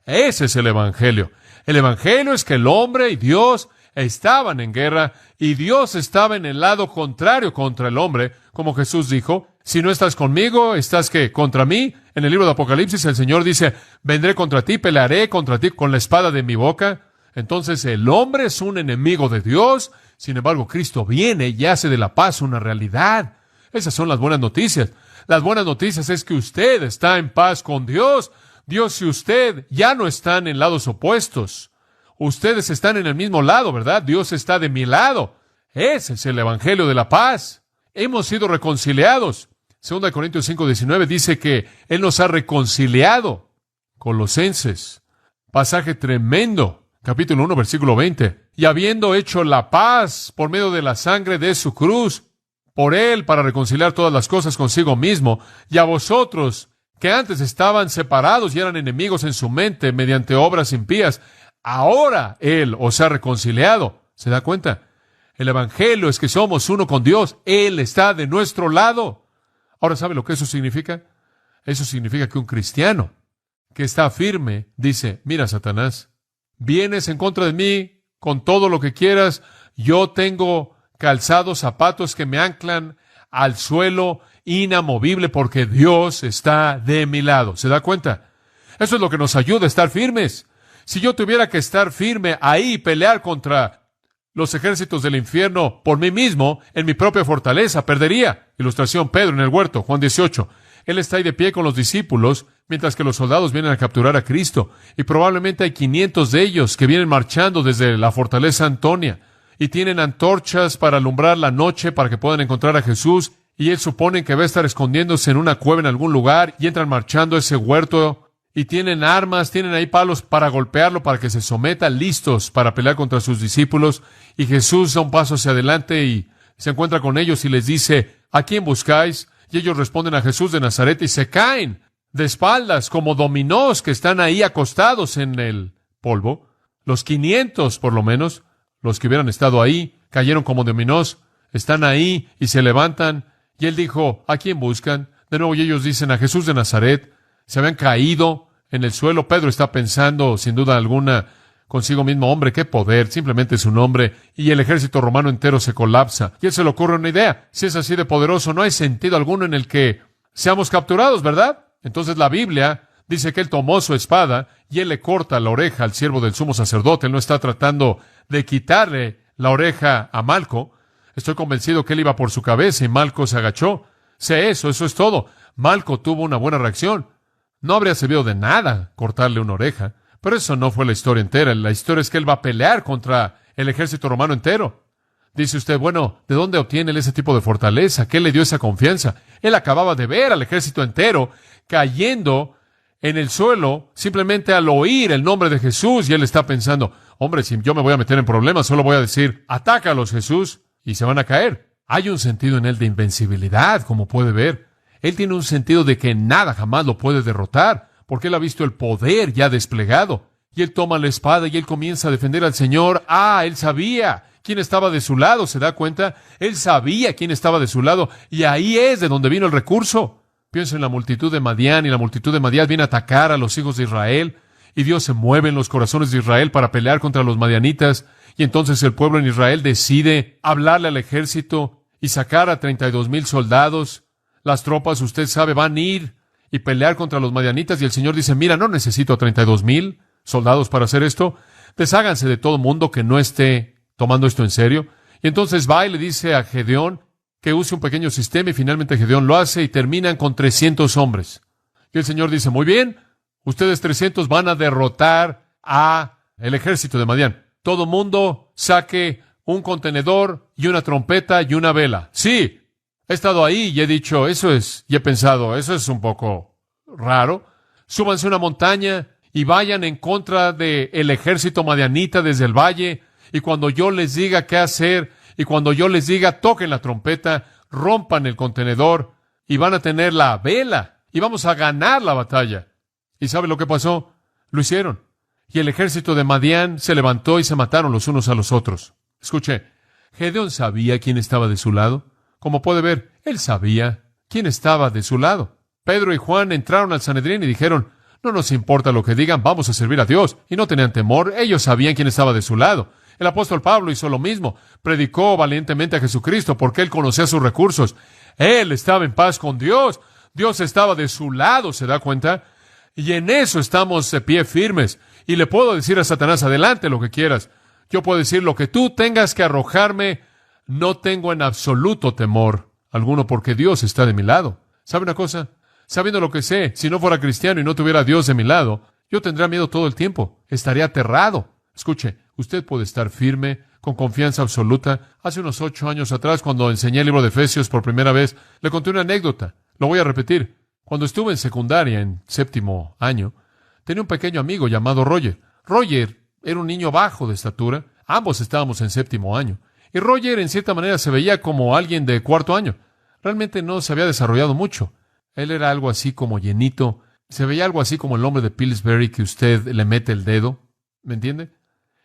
S1: Ese es el Evangelio. El Evangelio es que el hombre y Dios estaban en guerra y Dios estaba en el lado contrario contra el hombre, como Jesús dijo, si no estás conmigo, ¿estás qué? ¿Contra mí? En el libro de Apocalipsis el Señor dice, vendré contra ti, pelearé contra ti con la espada de mi boca. Entonces el hombre es un enemigo de Dios, sin embargo Cristo viene y hace de la paz una realidad. Esas son las buenas noticias. Las buenas noticias es que usted está en paz con Dios. Dios y usted ya no están en lados opuestos. Ustedes están en el mismo lado, ¿verdad? Dios está de mi lado. Ese es el Evangelio de la paz. Hemos sido reconciliados. 2 Corintios 5:19 dice que Él nos ha reconciliado. Colosenses. Pasaje tremendo. Capítulo 1, versículo 20. Y habiendo hecho la paz por medio de la sangre de su cruz, por Él para reconciliar todas las cosas consigo mismo, y a vosotros, que antes estaban separados y eran enemigos en su mente mediante obras impías, ahora Él os ha reconciliado. ¿Se da cuenta? El Evangelio es que somos uno con Dios. Él está de nuestro lado. Ahora, ¿sabe lo que eso significa? Eso significa que un cristiano que está firme dice, mira, Satanás, vienes en contra de mí con todo lo que quieras. Yo tengo calzados, zapatos que me anclan al suelo inamovible porque Dios está de mi lado. ¿Se da cuenta? Eso es lo que nos ayuda a estar firmes. Si yo tuviera que estar firme ahí y pelear contra los ejércitos del infierno por mí mismo, en mi propia fortaleza, perdería. Ilustración, Pedro en el huerto, Juan 18. Él está ahí de pie con los discípulos, mientras que los soldados vienen a capturar a Cristo. Y probablemente hay 500 de ellos que vienen marchando desde la fortaleza Antonia. Y tienen antorchas para alumbrar la noche para que puedan encontrar a Jesús. Y él supone que va a estar escondiéndose en una cueva en algún lugar. Y entran marchando a ese huerto. Y tienen armas, tienen ahí palos para golpearlo, para que se someta, listos para pelear contra sus discípulos. Y Jesús da un paso hacia adelante y se encuentra con ellos y les dice, ¿a quién buscáis? Y ellos responden a Jesús de Nazaret y se caen de espaldas como dominós que están ahí acostados en el polvo. Los 500, por lo menos, los que hubieran estado ahí, cayeron como dominós, están ahí y se levantan. Y él dijo, ¿a quién buscan? De nuevo, y ellos dicen, a Jesús de Nazaret. Se habían caído en el suelo. Pedro está pensando, sin duda alguna, consigo mismo, hombre, qué poder, simplemente es un hombre, y el ejército romano entero se colapsa. Y él se le ocurre una idea. Si es así de poderoso, no hay sentido alguno en el que seamos capturados, ¿verdad? Entonces la Biblia dice que él tomó su espada y él le corta la oreja al siervo del sumo sacerdote. Él no está tratando de quitarle la oreja a Malco. Estoy convencido que él iba por su cabeza y Malco se agachó. Sé eso es todo. Malco tuvo una buena reacción. No habría servido de nada cortarle una oreja, pero eso no fue la historia entera. La historia es que él va a pelear contra el ejército romano entero. Dice usted, bueno, ¿de dónde obtiene él ese tipo de fortaleza? ¿Qué le dio esa confianza? Él acababa de ver al ejército entero cayendo en el suelo simplemente al oír el nombre de Jesús y él está pensando, hombre, si yo me voy a meter en problemas, solo voy a decir, atácalos, Jesús. y se van a caer. Hay un sentido en él de invencibilidad, como puede ver. Él tiene un sentido de que nada jamás lo puede derrotar, porque él ha visto el poder ya desplegado. Y él toma la espada y él comienza a defender al Señor. Él sabía quién estaba de su lado, ¿se da cuenta? Él sabía quién estaba de su lado, y ahí es de donde vino el recurso. Pienso en la multitud de Madián, y la multitud de Madián viene a atacar a los hijos de Israel, y Dios se mueve en los corazones de Israel para pelear contra los madianitas, y entonces el pueblo en Israel decide hablarle al ejército y sacar a 32,000 soldados. Las tropas, usted sabe, van a ir y pelear contra los madianitas, y el Señor dice, mira, no necesito a 32,000 soldados para hacer esto. Desháganse de todo mundo que no esté tomando esto en serio. Y entonces va y le dice a Gedeón que use un pequeño sistema, y finalmente Gedeón lo hace y terminan con 300 hombres. Y el Señor dice, muy bien, ustedes 300 van a derrotar a el ejército de Madián. Todo mundo saque un contenedor y una trompeta y una vela. Sí, he estado ahí y he dicho, y he pensado, eso es un poco raro. Súbanse a una montaña y vayan en contra del ejército madianita desde el valle, y cuando yo les diga qué hacer, y cuando yo les diga toquen la trompeta, rompan el contenedor, y van a tener la vela, y vamos a ganar la batalla. ¿Y sabe lo que pasó? Lo hicieron. Y el ejército de Madián se levantó y se mataron los unos a los otros. Escuche, Gedeón sabía quién estaba de su lado. Como puede ver, él sabía quién estaba de su lado. Pedro y Juan entraron al Sanedrín y dijeron, no nos importa lo que digan, vamos a servir a Dios. Y no tenían temor, ellos sabían quién estaba de su lado. El apóstol Pablo hizo lo mismo, predicó valientemente a Jesucristo porque él conocía sus recursos. Él estaba en paz con Dios, Dios estaba de su lado, ¿se da cuenta? Y en eso estamos de pie firmes. Y le puedo decir a Satanás, adelante lo que quieras. Yo puedo decir lo que tú tengas que arrojarme, no tengo en absoluto temor alguno porque Dios está de mi lado. ¿Sabe una cosa? Sabiendo lo que sé, si no fuera cristiano y no tuviera a Dios de mi lado, yo tendría miedo todo el tiempo. Estaría aterrado. Escuche, usted puede estar firme, con confianza absoluta. Hace unos 8 años atrás, cuando enseñé el libro de Efesios por primera vez, le conté una anécdota. Lo voy a repetir. Cuando estuve en secundaria, en 7º año, tenía un pequeño amigo llamado Roger. Roger era un niño bajo de estatura. Ambos estábamos en 7º año. Y Roger, en cierta manera, se veía como alguien de 4º año. Realmente no se había desarrollado mucho. Él era algo así como llenito. Se veía algo así como el hombre de Pillsbury que usted le mete el dedo. ¿Me entiende?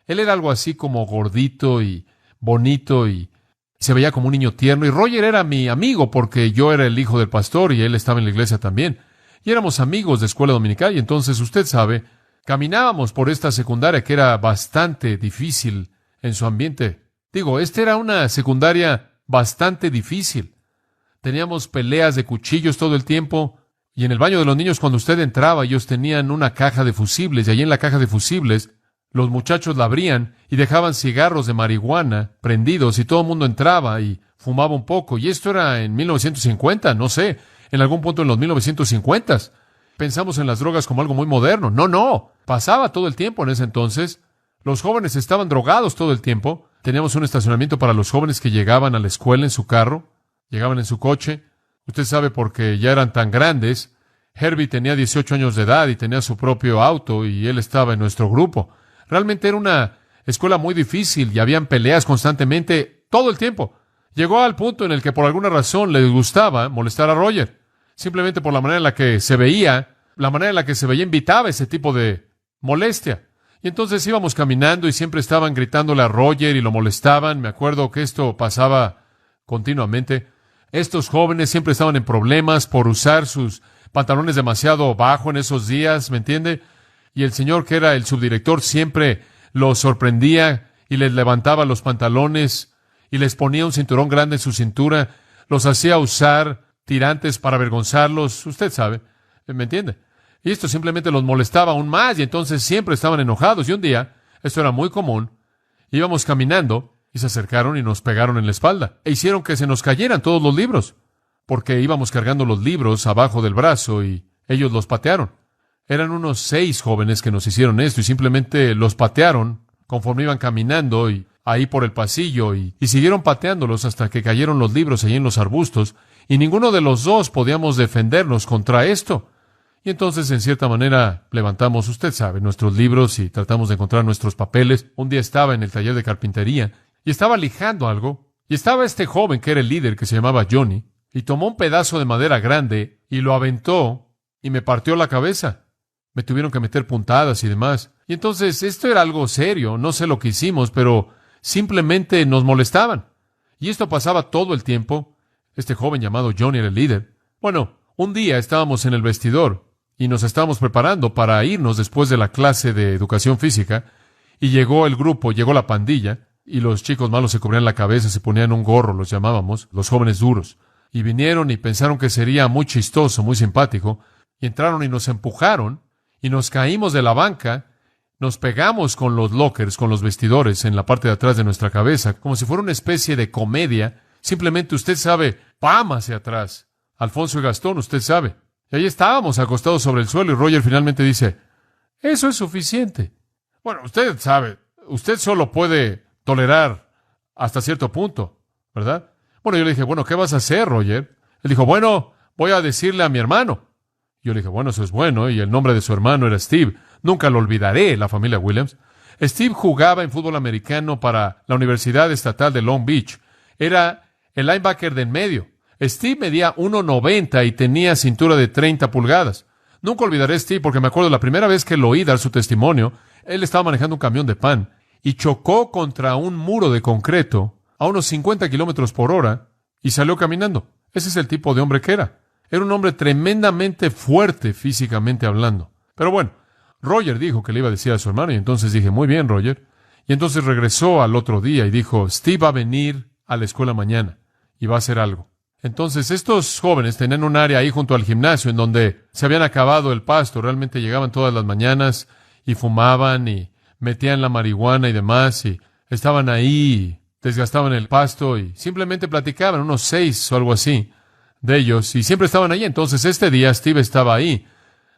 S1: Él era algo así como gordito y bonito y se veía como un niño tierno. Y Roger era mi amigo porque yo era el hijo del pastor y él estaba en la iglesia también. Y éramos amigos de escuela dominical y entonces, usted sabe, caminábamos por esta secundaria que era bastante difícil en su ambiente. Esta era una secundaria bastante difícil. Teníamos peleas de cuchillos todo el tiempo. Y en el baño de los niños, cuando usted entraba, ellos tenían una caja de fusibles. Y allí en la caja de fusibles, los muchachos la abrían y dejaban cigarros de marihuana prendidos. Y todo el mundo entraba y fumaba un poco. Y esto era en 1950, no sé, en algún punto en los 1950s. Pensamos en las drogas como algo muy moderno. No. Pasaba todo el tiempo en ese entonces. Los jóvenes estaban drogados todo el tiempo. Teníamos un estacionamiento para los jóvenes que llegaban a la escuela en su carro. Llegaban en su coche. Usted sabe porque ya eran tan grandes. Herbie tenía 18 años de edad y tenía su propio auto y él estaba en nuestro grupo. Realmente era una escuela muy difícil y habían peleas constantemente todo el tiempo. Llegó al punto en el que por alguna razón les gustaba molestar a Roger. Simplemente por la manera en la que se veía, invitaba ese tipo de molestia. Y entonces íbamos caminando y siempre estaban gritándole a Roger y lo molestaban. Me acuerdo que esto pasaba continuamente. Estos jóvenes siempre estaban en problemas por usar sus pantalones demasiado bajo en esos días, ¿me entiende? Y el señor, que era el subdirector, siempre los sorprendía y les levantaba los pantalones y les ponía un cinturón grande en su cintura. Los hacía usar tirantes para avergonzarlos. Usted sabe, ¿me entiende? Y esto simplemente los molestaba aún más y entonces siempre estaban enojados. Y un día, esto era muy común, íbamos caminando y se acercaron y nos pegaron en la espalda. E hicieron que se nos cayeran todos los libros, porque íbamos cargando los libros abajo del brazo y ellos los patearon. Eran unos 6 jóvenes que nos hicieron esto y simplemente los patearon conforme iban caminando y ahí por el pasillo y siguieron pateándolos hasta que cayeron los libros allí en los arbustos y ninguno de los dos podíamos defendernos contra esto. Y entonces, en cierta manera, levantamos, usted sabe, nuestros libros y tratamos de encontrar nuestros papeles. Un día estaba en el taller de carpintería y estaba lijando algo Y estaba este joven que era el líder, que se llamaba Johnny, y tomó un pedazo de madera grande y lo aventó y me partió la cabeza. Me tuvieron que meter puntadas y demás. Y entonces esto era algo serio. No sé lo que hicimos, pero simplemente nos molestaban. Y esto pasaba todo el tiempo. Este joven llamado Johnny era el líder. Bueno, un día estábamos en el vestidor y nos estábamos preparando para irnos después de la clase de educación física. Y llegó el grupo, llegó la pandilla, y los chicos malos se cubrían la cabeza, se ponían un gorro, los llamábamos, los jóvenes duros. Y vinieron y pensaron que sería muy chistoso, muy simpático, y entraron y nos empujaron, y nos caímos de la banca, nos pegamos con los lockers, con los vestidores en la parte de atrás de nuestra cabeza, como si fuera una especie de comedia. Simplemente usted sabe, ¡pam!, hacia atrás. Alfonso y Gastón, usted sabe. Y ahí estábamos acostados sobre el suelo, y Roger finalmente dice, eso es suficiente. Bueno, usted sabe, usted solo puede tolerar hasta cierto punto, ¿verdad? Bueno, yo le dije, bueno, ¿qué vas a hacer, Roger? Él dijo, bueno, voy a decirle a mi hermano. Yo le dije, bueno, eso es bueno, y el nombre de su hermano era Steve. Nunca lo olvidaré, la familia Williams. Steve jugaba en fútbol americano para la Universidad Estatal de Long Beach. Era el linebacker de en medio. Steve medía 1.90 y tenía cintura de 30 pulgadas. Nunca olvidaré a Steve porque me acuerdo la primera vez que lo oí dar su testimonio. Él estaba manejando un camión de pan y chocó contra un muro de concreto a unos 50 kilómetros por hora y salió caminando. Ese es el tipo de hombre que era. Era un hombre tremendamente fuerte físicamente hablando. Pero bueno, Roger dijo que le iba a decir a su hermano y entonces dije, muy bien, Roger. Y entonces regresó al otro día y dijo, Steve va a venir a la escuela mañana y va a hacer algo. Entonces estos jóvenes tenían un área ahí junto al gimnasio en donde se habían acabado el pasto. Realmente llegaban todas las mañanas y fumaban y metían la marihuana y demás y estaban ahí, desgastaban el pasto y simplemente platicaban, unos 6 o algo así de ellos, y siempre estaban ahí. Entonces este día Steve estaba ahí,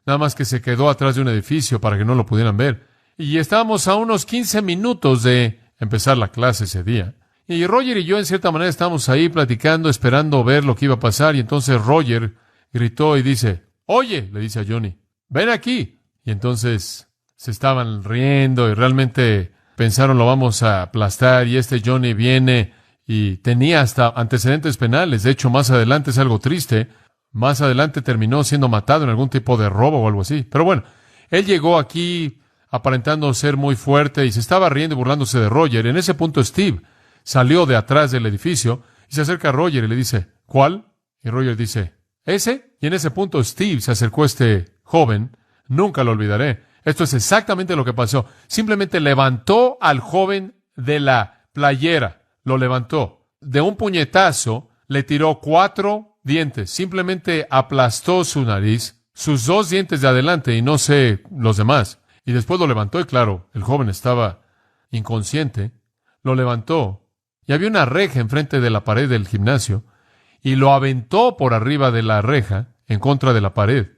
S1: nada más que se quedó atrás de un edificio para que no lo pudieran ver. Y estábamos a unos 15 minutos de empezar la clase ese día. Y Roger y yo en cierta manera estábamos ahí platicando, esperando ver lo que iba a pasar, y entonces Roger gritó y dice, oye, le dice a Johnny, ven aquí. Y entonces se estaban riendo y realmente pensaron lo vamos a aplastar, y este Johnny viene y tenía hasta antecedentes penales. De hecho, más adelante es algo triste. Más adelante terminó siendo matado en algún tipo de robo o algo así. Pero bueno, él llegó aquí aparentando ser muy fuerte y se estaba riendo y burlándose de Roger. En ese punto Steve salió de atrás del edificio y se acerca a Roger y le dice, ¿cuál? Y Roger dice, ¿ese? Y en ese punto Steve se acercó a este joven. Nunca lo olvidaré. Esto es exactamente lo que pasó. Simplemente levantó al joven de la playera. Lo levantó. De un puñetazo le tiró 4 dientes. Simplemente aplastó su nariz, sus 2 dientes de adelante y no sé los demás. Y después lo levantó y claro, el joven estaba inconsciente. Lo levantó y había una reja enfrente de la pared del gimnasio y lo aventó por arriba de la reja en contra de la pared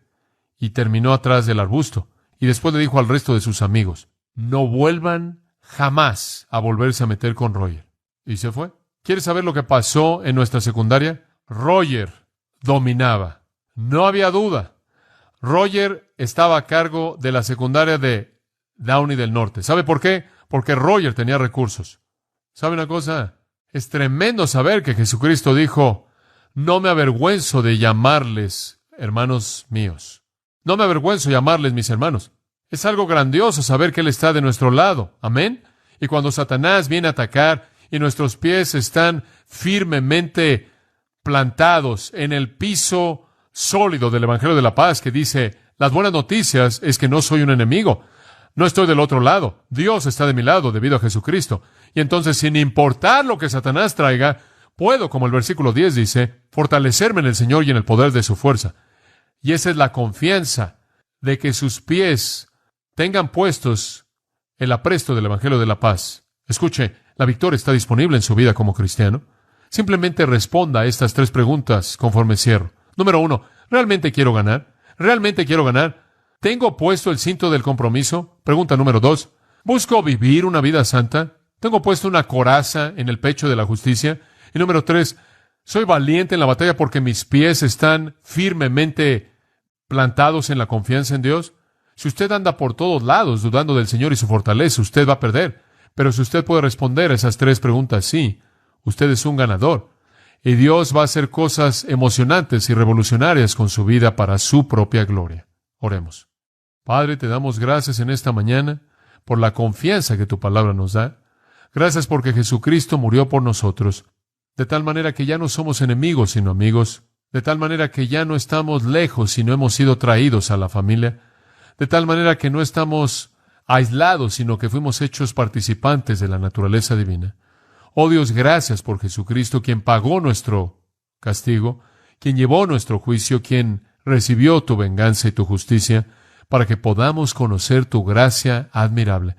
S1: y terminó atrás del arbusto. Y después le dijo al resto de sus amigos, no vuelvan jamás a volverse a meter con Roger. Y se fue. ¿Quieres saber lo que pasó en nuestra secundaria? Roger dominaba. No había duda. Roger estaba a cargo de la secundaria de Downey del Norte. ¿Sabe por qué? Porque Roger tenía recursos. ¿Sabe una cosa? Es tremendo saber que Jesucristo dijo, no me avergüenzo de llamarles hermanos míos. No me avergüenzo de llamarles mis hermanos. Es algo grandioso saber que Él está de nuestro lado. Amén. Y cuando Satanás viene a atacar y nuestros pies están firmemente plantados en el piso sólido del Evangelio de la Paz, que dice, las buenas noticias es que no soy un enemigo. No estoy del otro lado. Dios está de mi lado debido a Jesucristo. Y entonces, sin importar lo que Satanás traiga, puedo, como el versículo 10 dice, fortalecerme en el Señor y en el poder de su fuerza. Y esa es la confianza de que sus pies tengan puestos el apresto del Evangelio de la Paz. Escuche, la victoria está disponible en su vida como cristiano. Simplemente responda a estas 3 preguntas conforme cierro. Número 1, ¿realmente quiero ganar? ¿Realmente quiero ganar? ¿Tengo puesto el cinto del compromiso? Pregunta número 2, ¿busco vivir una vida santa? ¿Tengo puesto una coraza en el pecho de la justicia? Y número 3, ¿soy valiente en la batalla porque mis pies están firmemente plantados en la confianza en Dios? Si usted anda por todos lados dudando del Señor y su fortaleza, usted va a perder. Pero si usted puede responder a esas 3 preguntas sí, Usted es un ganador. Y Dios va a hacer cosas emocionantes y revolucionarias con su vida para su propia gloria. Oremos. Padre, te damos gracias en esta mañana por la confianza que tu palabra nos da. Gracias porque Jesucristo murió por nosotros, de tal manera que ya no somos enemigos, sino amigos, de tal manera que ya no estamos lejos, sino hemos sido traídos a la familia, de tal manera que no estamos aislados, sino que fuimos hechos participantes de la naturaleza divina. Oh Dios, gracias por Jesucristo, quien pagó nuestro castigo, quien llevó nuestro juicio, quien recibió tu venganza y tu justicia, para que podamos conocer tu gracia admirable.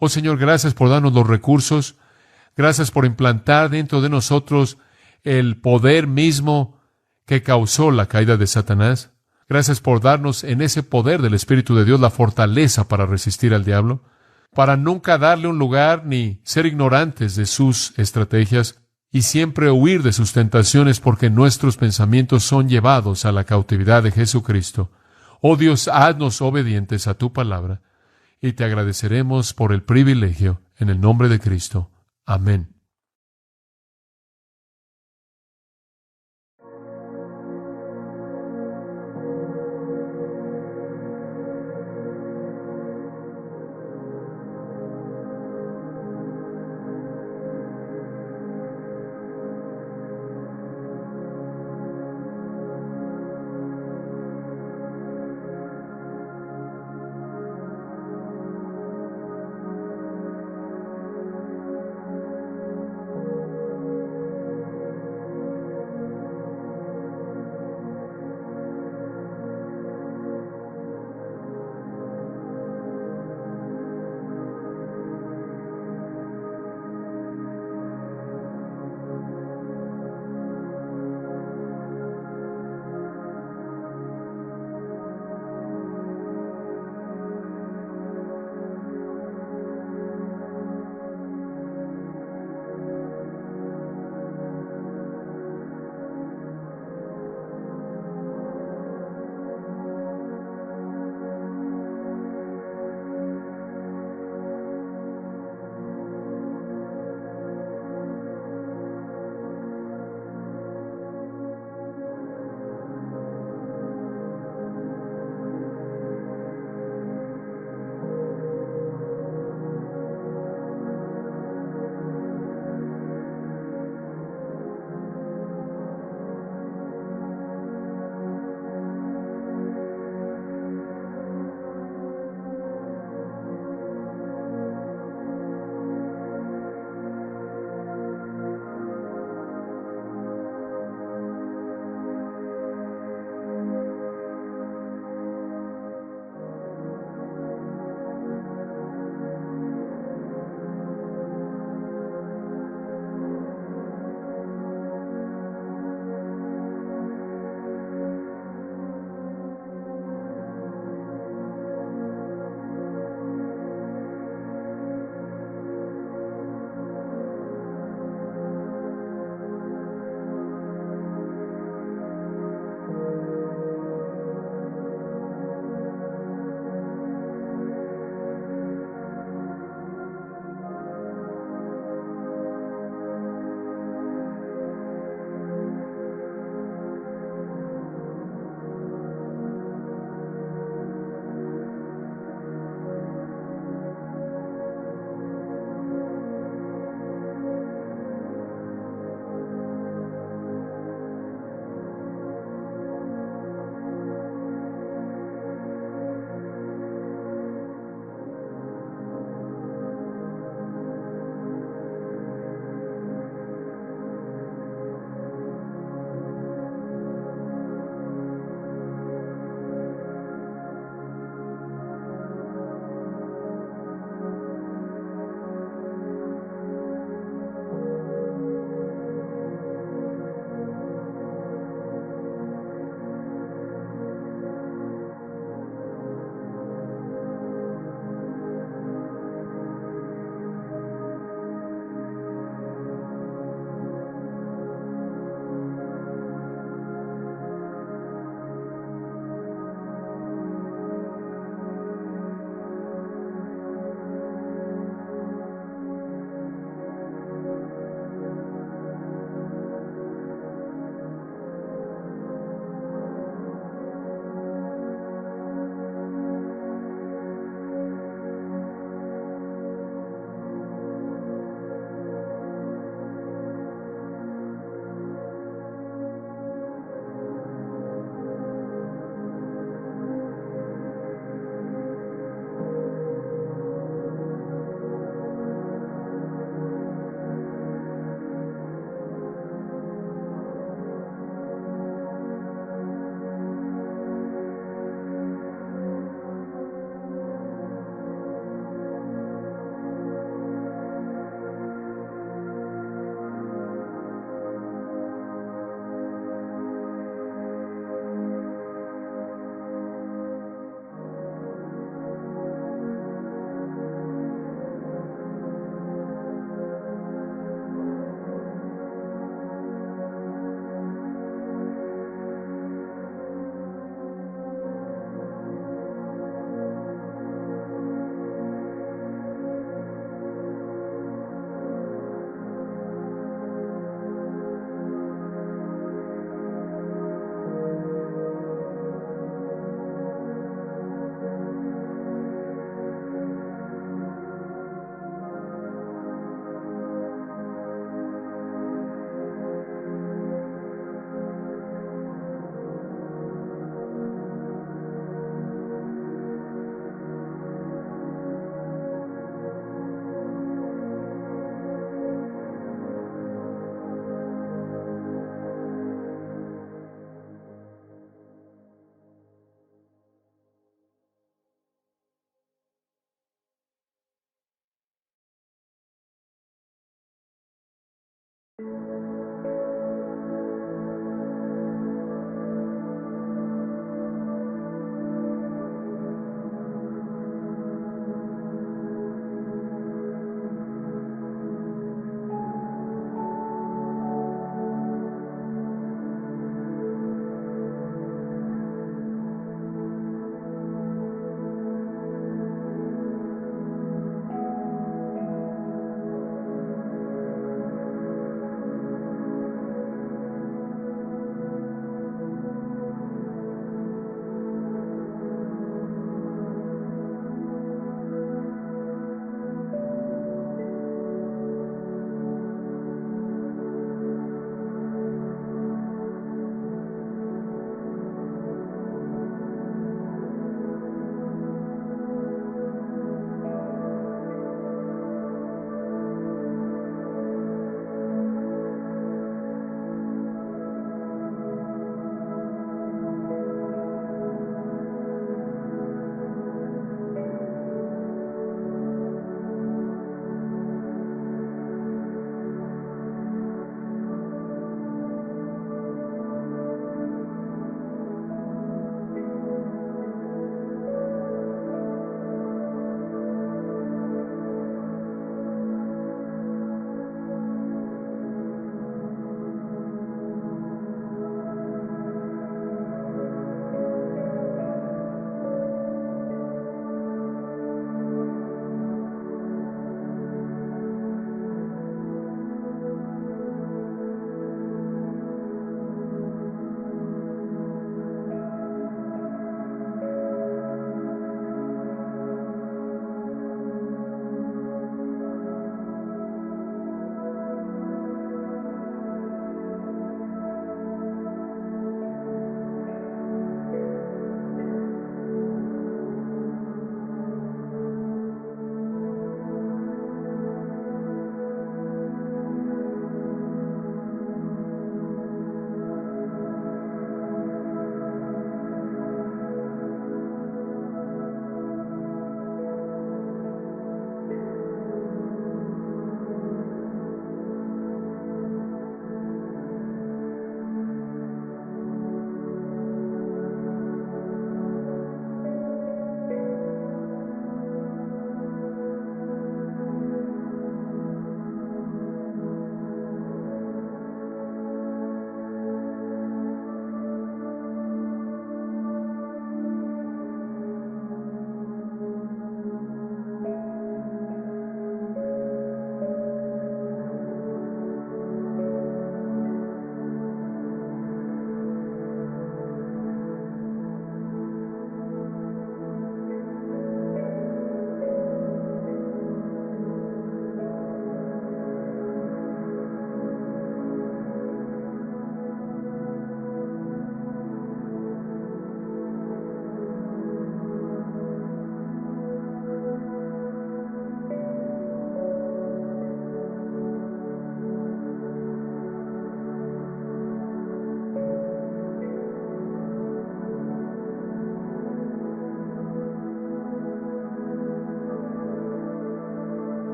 S1: Oh Señor, gracias por darnos los recursos, gracias por implantar dentro de nosotros el poder mismo que causó la caída de Satanás. Gracias por darnos en ese poder del Espíritu de Dios la fortaleza para resistir al diablo, para nunca darle un lugar ni ser ignorantes de sus estrategias y siempre huir de sus tentaciones porque nuestros pensamientos son llevados a la cautividad de Jesucristo. Oh Dios, haznos obedientes a tu palabra y te agradeceremos por el privilegio en el nombre de Cristo. Amén.